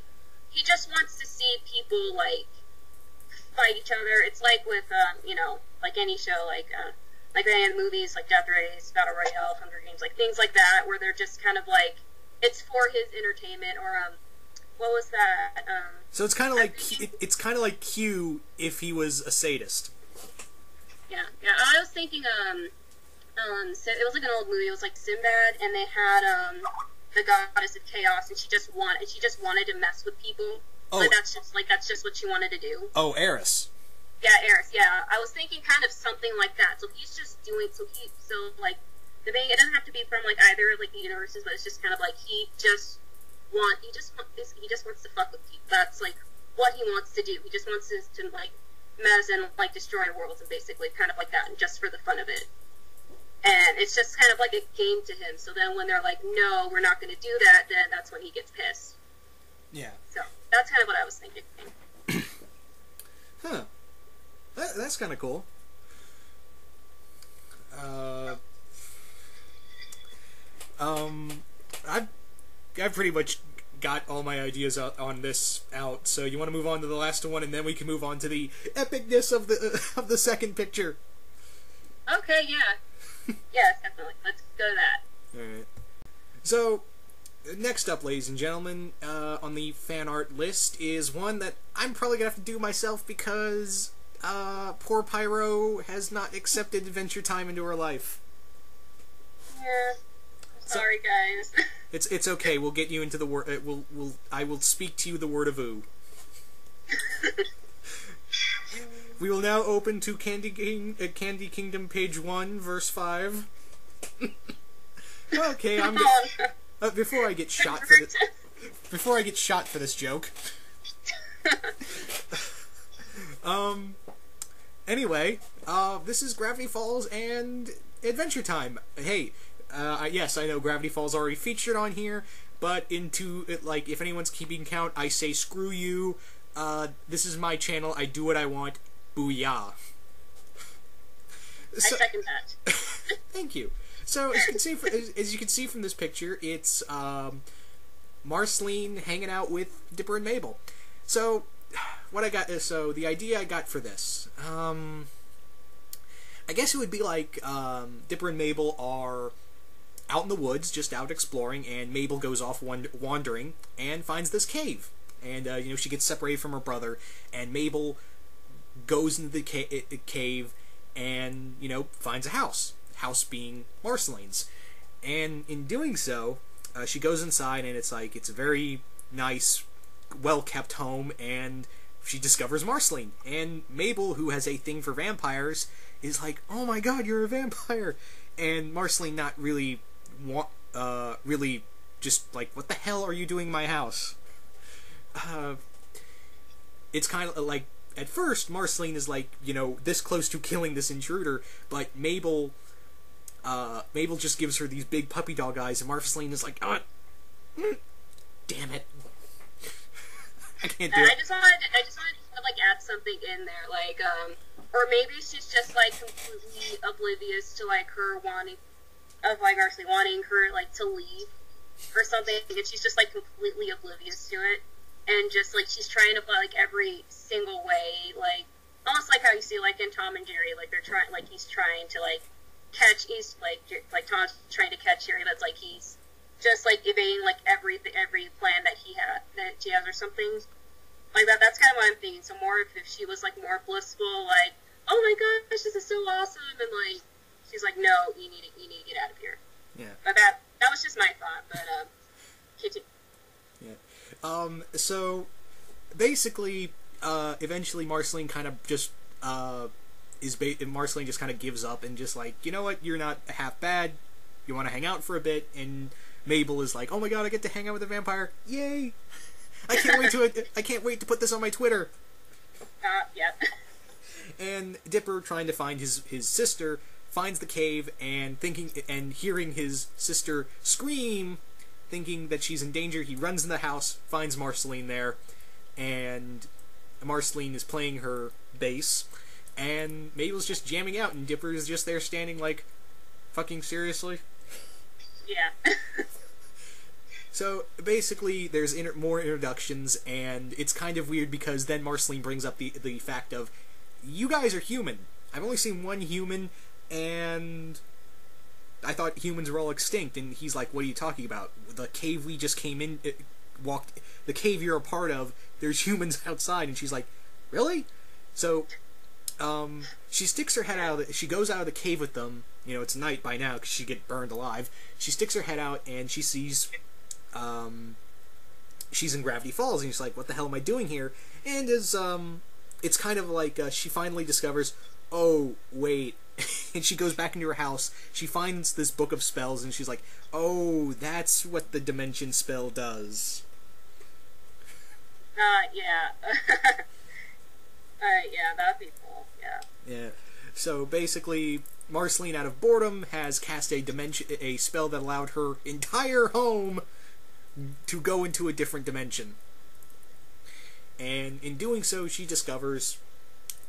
just wants to see people, like, fight each other. It's like with, you know, like any show, like any of the movies, like Death Race, Battle Royale, Hunger Games, like things like that, where they're just kind of like, it's for his entertainment, or, what was that? So it's kind of like Q if he was a sadist. Yeah. I was thinking, so it was like an old movie. It was like Sinbad, and they had the goddess of chaos, and she just wanted to mess with people. Oh. Like that's just what she wanted to do. Oh, Eris. Yeah, Eris. Yeah, I was thinking kind of something like that. So he's just doing like the thing. It doesn't have to be from like either like the universes, but it's just kind of like he just wants to fuck with people. That's like what he wants to do. He just wants to like mess and like destroy worlds, and basically kind of like that, and just for the fun of it. And it's just kind of like a game to him. So then when they're like, no, we're not going to do that, then that's when he gets pissed. Yeah. So that's kind of what I was thinking. Huh. That's kind of cool. I've pretty much got all my ideas on this out. So you want to move on to the last one, and then we can move on to the epicness of the second picture. Okay. Yeah. Yes, definitely. Let's go to that. All right. So, next up, ladies and gentlemen, on the fan art list is one that I'm probably gonna have to do myself because poor Pyro has not accepted Adventure Time into her life. Yeah. Sorry, guys. It's okay. We'll get you into the word. I will speak to you the word of ooh. We will now open to Candy Kingdom page 1, verse 5. Okay, I'm gonna, before I get shot for this, Before I get shot for this joke. Anyway, this is Gravity Falls and Adventure Time. Hey, yes, I know Gravity Falls already featured on here, but if anyone's keeping count, I say screw you. This is my channel. I do what I want. Booyah. So, I second that. Thank you. So, as you can see from this picture, it's Marceline hanging out with Dipper and Mabel. So, the idea I got for this, I guess it would be like Dipper and Mabel are out in the woods, just out exploring, and Mabel goes off wandering and finds this cave. And, she gets separated from her brother, and Mabel goes into the cave and, finds a house. House being Marceline's. And in doing so, she goes inside, and it's a very nice, well-kept home, and she discovers Marceline. And Mabel, who has a thing for vampires, is like, oh my god, you're a vampire! And Marceline not really really just like, what the hell are you doing in my house? It's kind of like, at first, Marceline is like, this close to killing this intruder, but Mabel just gives her these big puppy dog eyes, and Marceline is like, damn it. I can't do it. I just wanted to like add something in there, like, or maybe she's just like completely oblivious to like her Marceline wanting her like to leave or something, and she's just like completely oblivious to it, and just like she's trying to play like every single way, like almost like how you see like in Tom and Jerry, like they're trying, like he's trying to like catch, he's like Tom's trying to catch Jerry, that's like he's just like evading like every plan that she has or something like that. That's kind of what I'm thinking. So more if she was like more blissful, like, oh my gosh, this is so awesome, and like she's like, no, you need to get out of here. Yeah. But that was just my thought. But continue. Yeah. So basically, eventually Marceline kind of just Marceline just kind of gives up and just like, you know what, you're not half bad. You want to hang out for a bit, and Mabel is like, oh my god, I get to hang out with a vampire! Yay! I can't wait to put this on my Twitter. Yeah. And Dipper, trying to find his sister, finds the cave and hearing his sister scream, thinking that she's in danger, he runs in the house, finds Marceline there, and Marceline is playing her bass, and Mabel's just jamming out, and Dipper is just there standing like, fucking seriously? Yeah. So, basically, there's more introductions, and it's kind of weird because then Marceline brings up the fact of, you guys are human. I've only seen one human, and I thought humans were all extinct, and he's like, what are you talking about? The cave we just came in, the cave you're a part of, there's humans outside, and she's like, really? So, she sticks her head out, she goes out of the cave with them, it's night by now, because she'd get burned alive, she sticks her head out, and she sees, she's in Gravity Falls, and she's like, what the hell am I doing here? And it's kind of like, she finally discovers, oh, wait, and she goes back into her house, she finds this book of spells, and she's like, oh, that's what the dimension spell does. Yeah. Yeah, that'd be cool, yeah. Yeah, so basically, Marceline, out of boredom, has cast a spell that allowed her entire home to go into a different dimension. And in doing so, she discovers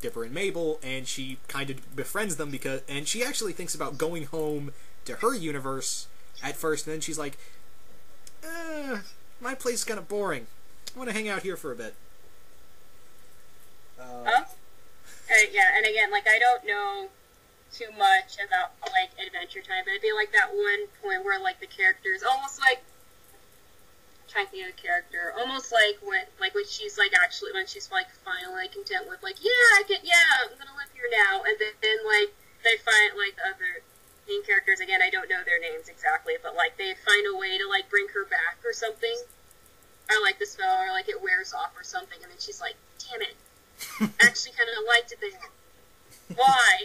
Dipper and Mabel, and she kind of befriends them and she actually thinks about going home to her universe at first, and then she's like, my place is kind of boring. I want to hang out here for a bit. Yeah, and again, like, I don't know too much about, like, Adventure Time, but it'd be like that one point where, like, the characters almost like, I'm trying to think of the character, almost like when she's, like, actually, when she's, like, finally content with, like, I'm gonna live here now, and then like, they find, like, the other main characters, again, I don't know their names exactly, but, like, they find a way to, like, bring her back or something, or, like, the spell, or, like, it wears off or something, and then she's like, damn it, actually kind of liked it there. Why?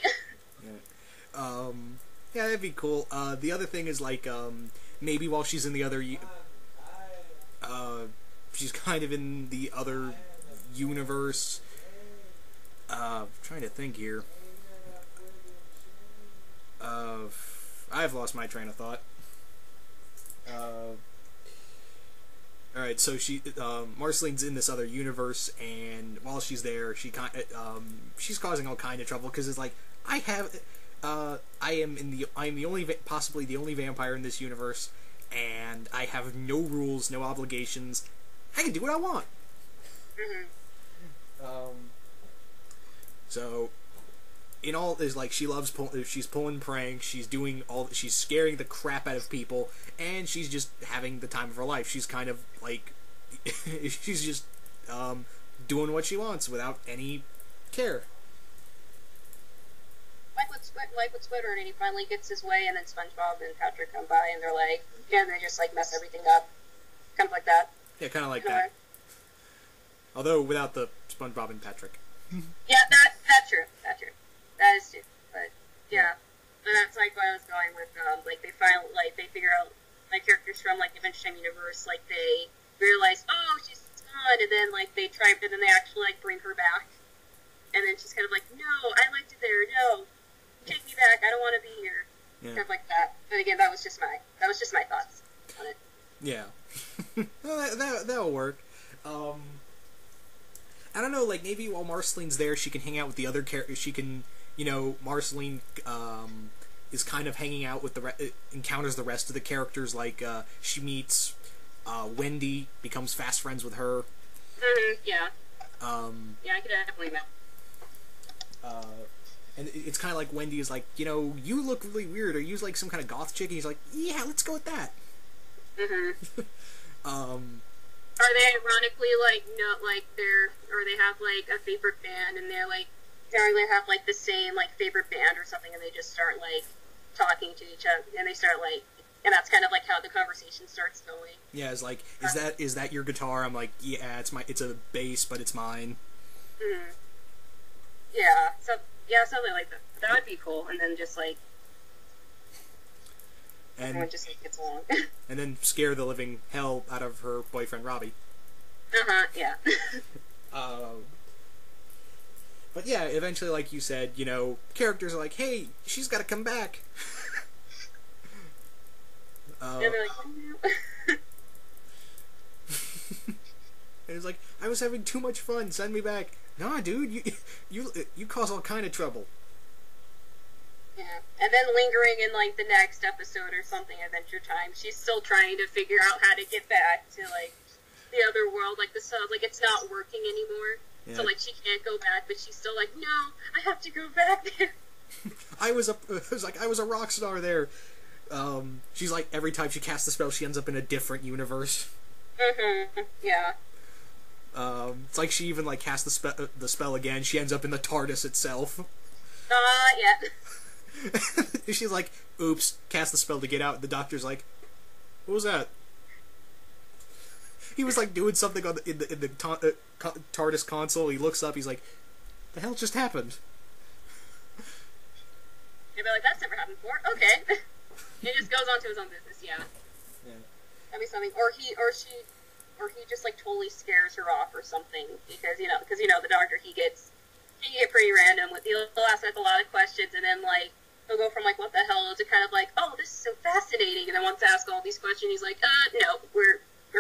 Yeah, that'd be cool. The other thing is, like, maybe while she's in the other she's kind of in the other universe. Trying to think here. I've lost my train of thought. Alright, so Marceline's in this other universe, and while she's there, she's causing all kind of trouble, because it's like, I am the only, possibly the only vampire in this universe, and I have no rules, no obligations. I can do what I want. So, in all, is like, she's pulling pranks, she's scaring the crap out of people, and she's just having the time of her life. She's kind of like, she's just doing what she wants without any care. Like with Squidward, and he finally gets his way, and then SpongeBob and Patrick come by, and they're like, yeah, and they just like mess everything up, kind of like that. Yeah, kind of like that. Although without the SpongeBob and Patrick. Yeah, that's true. That is true. But yeah, so that's like what I was going with. Like they figure out like characters from like the Adventure Time universe. Like they realize, oh, she's gone, and then like they try, but then they actually like bring her back, and then she's kind of like, no, I liked it there. No, take me back. I don't want to be here. Yeah. Kind of like that. But again, that was just my thoughts on it. Yeah, well, that'll work. I don't know, like, maybe while Marceline's there, she can hang out with the other characters. She can, Marceline is kind of hanging out with encounters the rest of the characters. Like, she meets Wendy, becomes fast friends with her. Yeah. Yeah, I could definitely imagine. And it's kind of like Wendy is like, you look really weird. Are you like some kind of goth chick? And he's like, yeah, let's go with that. Are they ironically like not like or they have like a favorite band, and they're like they have like the same like favorite band or something, and they just start like talking to each other, and they start like, and that's kind of like how the conversation starts going. Yeah, it's like, is that your guitar? I'm like, yeah, it's a bass, but it's mine. Yeah, something like that. That would be cool, and then just like. And everyone just like, gets along. And then scare the living hell out of her boyfriend Robbie. Yeah. But yeah, eventually, like you said, characters are like, hey, she's got to come back. And they're like, oh, no. And it's like, I was having too much fun. Send me back. Nah, dude, you cause all kind of trouble. Yeah, and then lingering in like the next episode or something, Adventure Time, she's still trying to figure out how to get back to like the other world, like the sun, like it's not working anymore. Yeah. So like she can't go back, but she's still like, no, I have to go back there. I was a rock star there. She's like, every time she casts the spell, she ends up in a different universe. Yeah. It's like she even like casts the spell again. She ends up in the TARDIS itself. Yeah. She's like, oops, cast the spell to get out. The doctor's like, what was that? He was like doing something in the TARDIS console. He looks up, he's like, the hell just happened? You'd be like, that's never happened before. Okay. He just goes on to his own business, yeah. That'd be something. Or he just like totally scares her off or something, because the doctor, he get pretty random with, he'll ask like a lot of questions, and then like he'll go from like what the hell to kind of like, oh, this is so fascinating, and then wants to ask all these questions, he's like, no, we're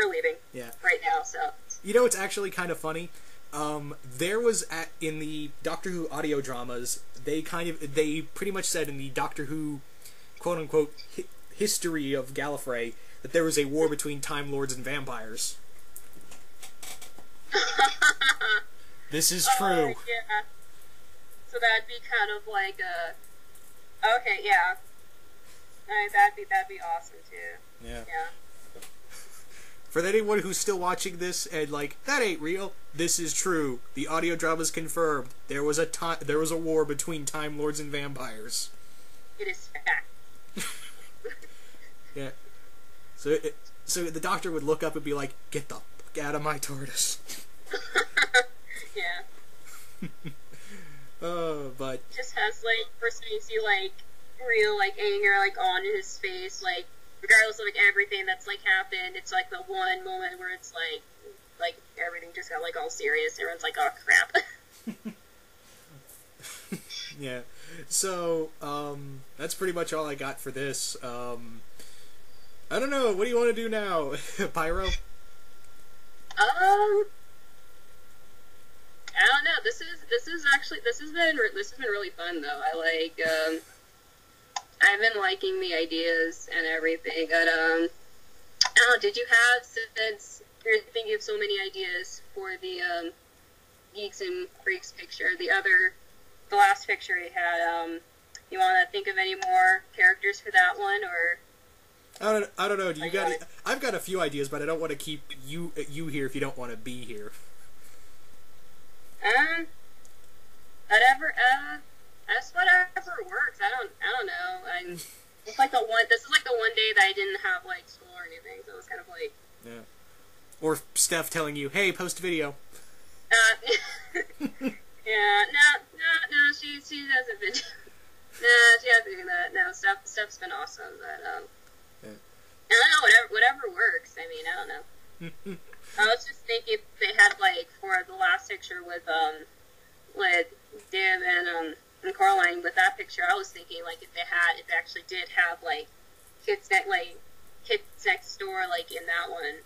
leaving right now. So it's actually kind of funny. There was in the Doctor Who audio dramas, they pretty much said in the Doctor Who quote unquote history of Gallifrey that there was a war between Time Lords and vampires. This is true. Yeah. So that'd be kind of like a. Okay, yeah. That'd be awesome too. Yeah. For anyone who's still watching this and like, that ain't real, this is true. The audio drama's confirmed. There was a war between Time Lords and vampires. It is fact. Yeah. So the doctor would look up and be like, get the fuck out of my TARDIS. Yeah. But just has like, first you see like real like anger like on his face, like regardless of like everything that's like happened, it's like the one moment where it's like like everything just got like all serious. Everyone's like, oh crap. Yeah. So, that's pretty much all I got for this. I don't know. What do you want to do now, Pyro? I don't know. This has been really fun though. I've been liking the ideas and everything. But I don't know. Did you have, since you're thinking of so many ideas for the Geeks and Freaks picture, the last picture you had, you want to think of any more characters for that one, or? I don't know. Do you got? I've got a few ideas, but I don't want to keep you here if you don't want to be here. Whatever. That's whatever works. I don't know. This is like the one day that I didn't have like school or anything, so it was kind of like. Yeah. Or Steph telling you, "Hey, post video." Yeah. No. She hasn't been. No, she hasn't been that. No, Steph's been awesome, but Yeah. I don't know. Whatever works. I mean, I don't know. I was just thinking if they had like for the last picture with Div and Coraline with that picture, I was thinking like if they actually did have like kids next door like in that one,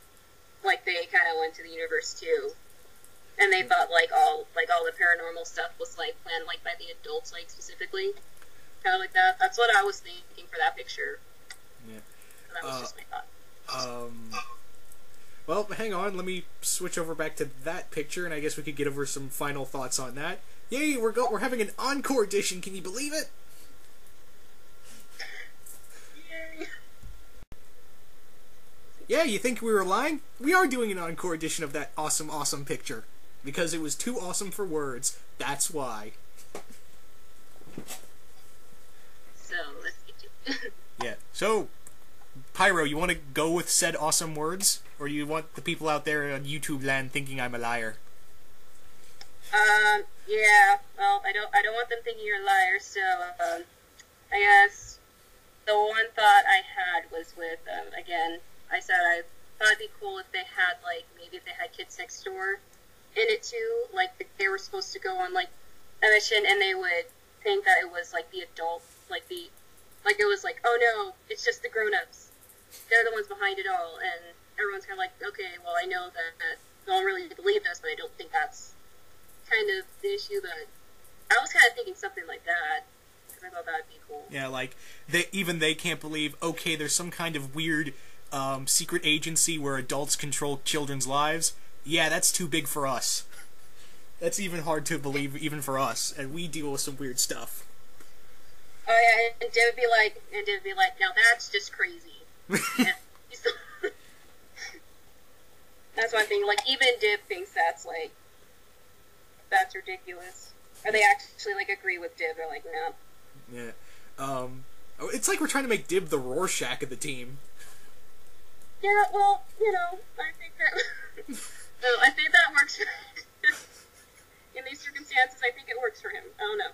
like they kind of went to the universe too, and they thought like all the paranormal stuff was like planned like by the adults like specifically, kind of like that. That's what I was thinking for that picture. Yeah. So that was just my thought. Well, hang on. Let me switch over back to that picture, and I guess we could get over some final thoughts on that. Yay! We're having an encore edition. Can you believe it? Yay! Yeah, you think we were lying? We are doing an encore edition of that awesome picture because it was too awesome for words. That's why. So let's get to it. Yeah. So, Pyro, you want to go with said awesome words, or you want the people out there on YouTube land thinking I'm a liar? Yeah. Well, I don't want them thinking you're a liar. So, I guess the one thought I had was with again. I said I thought it'd be cool if they had maybe if they had Kids Next Door in it too. Like they were supposed to go on like a mission, and they would think that it was like the adult, like it was like, oh no, it's just the grown-ups. They're the ones behind it all, and everyone's kind of like, okay, well, I know that no one really believed us, but I don't think that's kind of the issue. That I was kind of thinking something like that, because I thought that would be cool. Yeah, like, they can't believe, okay, there's some kind of weird secret agency where adults control children's lives. Yeah, that's too big for us. That's even hard to believe, even for us, and we deal with some weird stuff. Oh yeah, and Div would be like, now that's just crazy. Yeah. That's one thing. Like even Div thinks that's ridiculous. Or they actually agree with Div. They're like, no. Yeah. It's like we're trying to make Div the Rorschach of the team. Yeah. Well, I think that works. In these circumstances, I think it works for him. I don't know.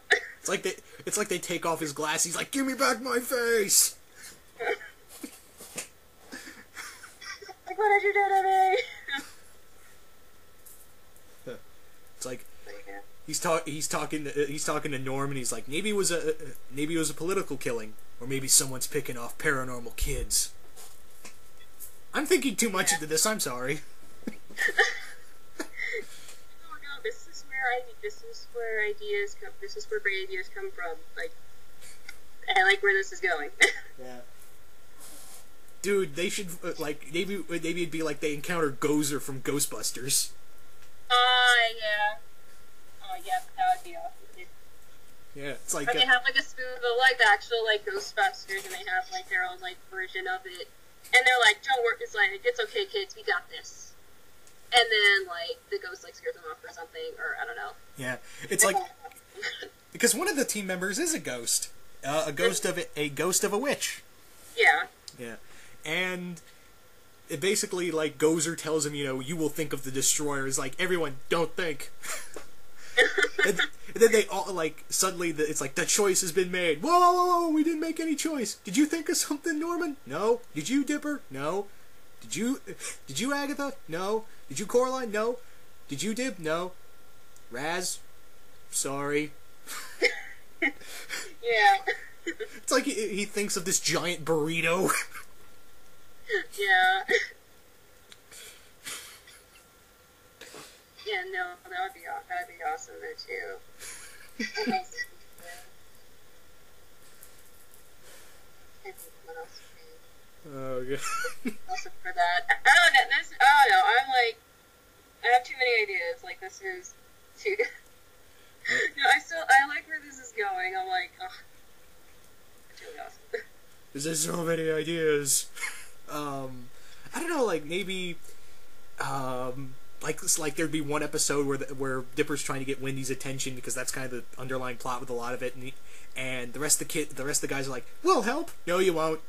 It's like they take off his glasses. He's like, "Give me back my face." Like, what did you do to me? It's like he's talking to Norm, and he's like, maybe it was a political killing, or maybe someone's picking off paranormal kids. I'm thinking too much into this. I'm sorry. This is where ideas come. This is where great ideas come from. Like, I like where this is going. Yeah. Dude, they should maybe it'd be like they encounter Gozer from Ghostbusters. Yeah. Oh yeah, that would be awesome. Yeah, it's like. Or they have a spoof of the actual Ghostbusters, and they have their own version of it, and they're like, "Don't worry, it's okay, kids, we got this." And then, the ghost, scares them off or something, or I don't know. Yeah, it's because one of the team members is a ghost. A ghost of a witch. Yeah. Yeah. And it basically, Gozer tells him, you will think of the destroyers. Everyone, don't think. and then they all, suddenly, it's the choice has been made. Whoa, we didn't make any choice. Did you think of something, Norman? No. Did you, Dipper? No. Did you, Agatha? No. Did you, Coraline? No. Did you, Dib? No. Raz? Sorry. Yeah. It's like he thinks of this giant burrito. Yeah. Yeah, no, that'd be awesome though too. What else would be good? I think what else would be Oh, good. also for that. I don't know. I'm like, I have too many ideas. Like this is too. No, I like where this is going. I'm like, oh, it's really awesome. There's so many ideas. I don't know, like maybe, like there'd be one episode where Dipper's trying to get Wendy's attention because that's kind of the underlying plot with a lot of it, and the rest of the guys are like, "We'll help." No, you won't.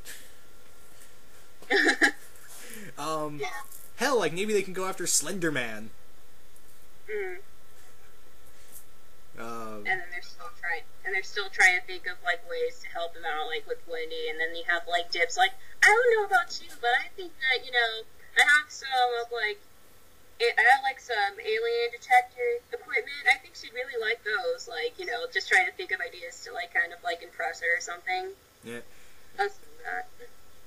Yeah. Hell, like maybe they can go after Slender Man. Mm. And then they're still trying to think of like ways to help him out, like with Wendy. And then you have like Dibs, like, I don't know about you, but I think that I have some of like I have like some alien detector equipment. I think she'd really like those. Like just trying to think of ideas to like kind of like impress her or something. Yeah. That's that.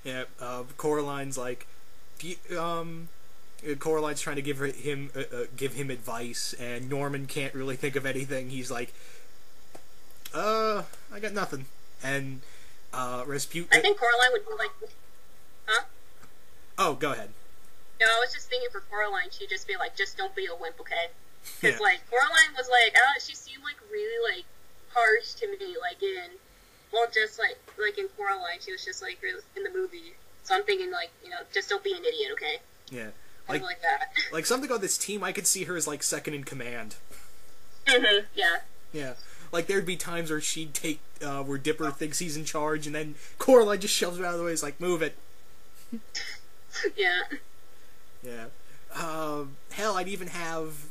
Yeah. Coraline's like, Coraline's trying to give him advice, and Norman can't really think of anything. He's like, I got nothing. And Rasputin. I think Coraline would be like, huh? Oh, go ahead. No, I was just thinking for Coraline, she'd just be like, just don't be a wimp, okay? Because Yeah. like Coraline was like, she seemed like really like harsh to me, like just like in Coraline, she was just like really, in the movie. So I'm thinking like, just don't be an idiot, okay? Yeah. Like that. Like something on this team, I could see her as like second in command. Mhm. Yeah. Yeah. Like there'd be times where she'd take where Dipper thinks he's in charge, and then Coraline just shoves her out of the way. He's like, "Move it." Yeah. Yeah. Hell, I'd even have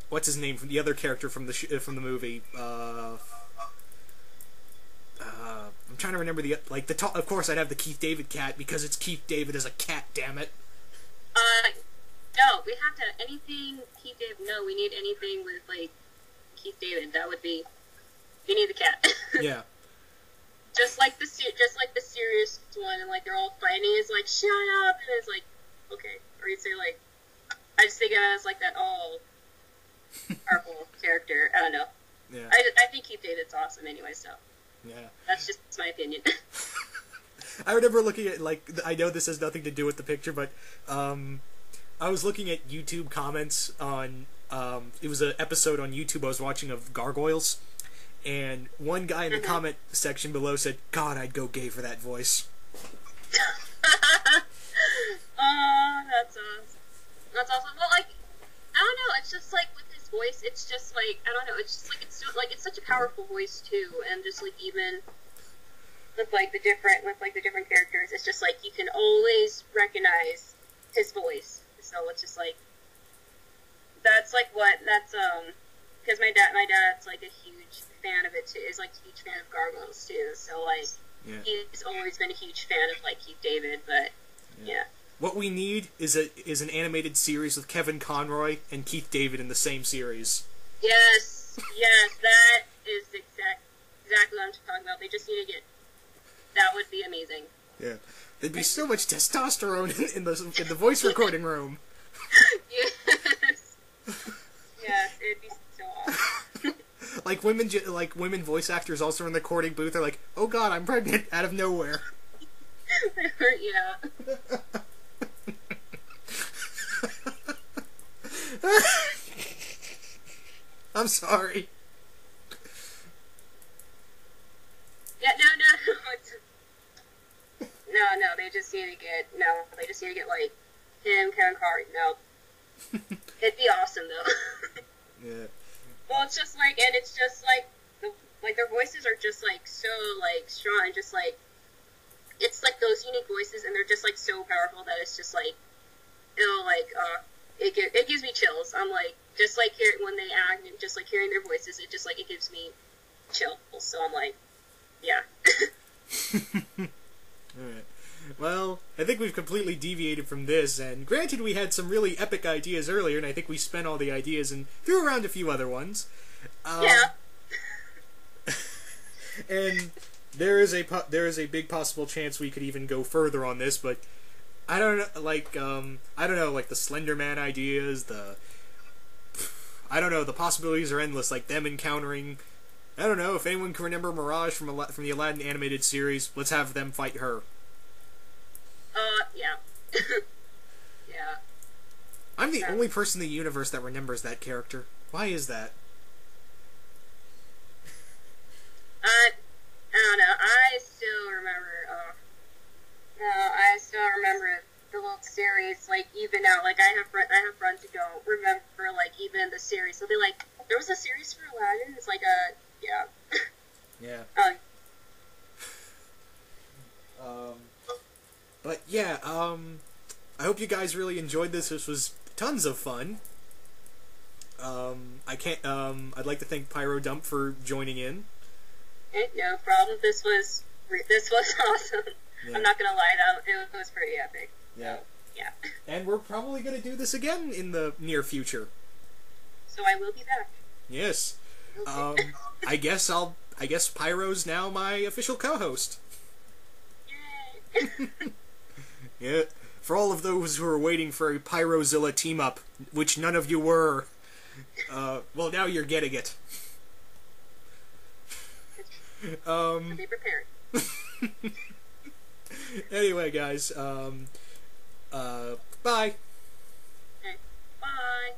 what's his name from the other character from the movie. I'm trying to remember of course I'd have the Keith David cat because it's Keith David as a cat. Damn it. No, we have to anything Keith David. No, we need anything with like Keith David. That would be. We need the cat. Yeah. just like the serious one, and like they're all fighting. It's like shut up, and it's like okay, or you'd say like I just think of it as like that all powerful character. I don't know. Yeah. I think Keith David's awesome anyway. So. Yeah. That's just my opinion. I remember looking at, like, I know this has nothing to do with the picture, but I was looking at YouTube comments on, it was an episode on YouTube I was watching of Gargoyles, and one guy in the comment section below said, "God, I'd go gay for that voice." Oh, that's awesome. That's awesome. Well, like, I don't know, it's just like with his voice, it's just like, I don't know, it's just like, it's such a powerful voice too, and just like even with the different characters, it's just like you can always recognize his voice. So it's just like, that's because my dad's like a huge fan of it too, is like a huge fan of Gargoyles too, so like, Yeah. he's always been a huge fan of like Keith David, but yeah. What we need is an animated series with Kevin Conroy and Keith David in the same series. Yes, that is exactly what I'm talking about. They just need to get. That would be amazing. Yeah, there'd be so much testosterone in the voice recording room. Yes. Yes, it'd be so awesome. like women voice actors also in the recording booth are like, "Oh God, I'm pregnant," out of nowhere. Yeah. I'm sorry. Yeah, no, they just need to get like him, Kevin Carter. No. It'd be awesome though. Yeah. Well, it's just like their voices are just like so like strong, and just like it's like those unique voices, and they're just like so powerful that it's just like it gives me chills. I'm like just like when they act, and just like hearing their voices, it gives me chills. So I'm like, yeah. Alright. Well, I think we've completely deviated from this, and granted we had some really epic ideas earlier, and I think we spent all the ideas and threw around a few other ones. Yeah. And there is a big possible chance we could even go further on this, but I don't know, like the Slender Man ideas, I don't know, the possibilities are endless, like them encountering, I don't know, if anyone can remember Mirage from the Aladdin animated series, let's have them fight her. Yeah. Yeah. I'm the only person in the universe that remembers that character. Why is that? I don't know. I still remember the little series. Like even now, like I have friends who don't remember like even the series. So they like there was a series for Aladdin. It's like a Yeah. Oh. But yeah, I hope you guys really enjoyed this. This was tons of fun. I'd like to thank PyroDump for joining in. No problem. This was awesome. Yeah. I'm not gonna lie, it was pretty epic. Yeah. Yeah. And we're probably gonna do this again in the near future. So I will be back. Yes. Okay. I guess Pyro's now my official co-host. Yay! Yeah. For all of those who are waiting for a Pyrozilla team-up, which none of you were, well, now you're getting it. So be prepared. Anyway, guys, bye. Okay. Bye.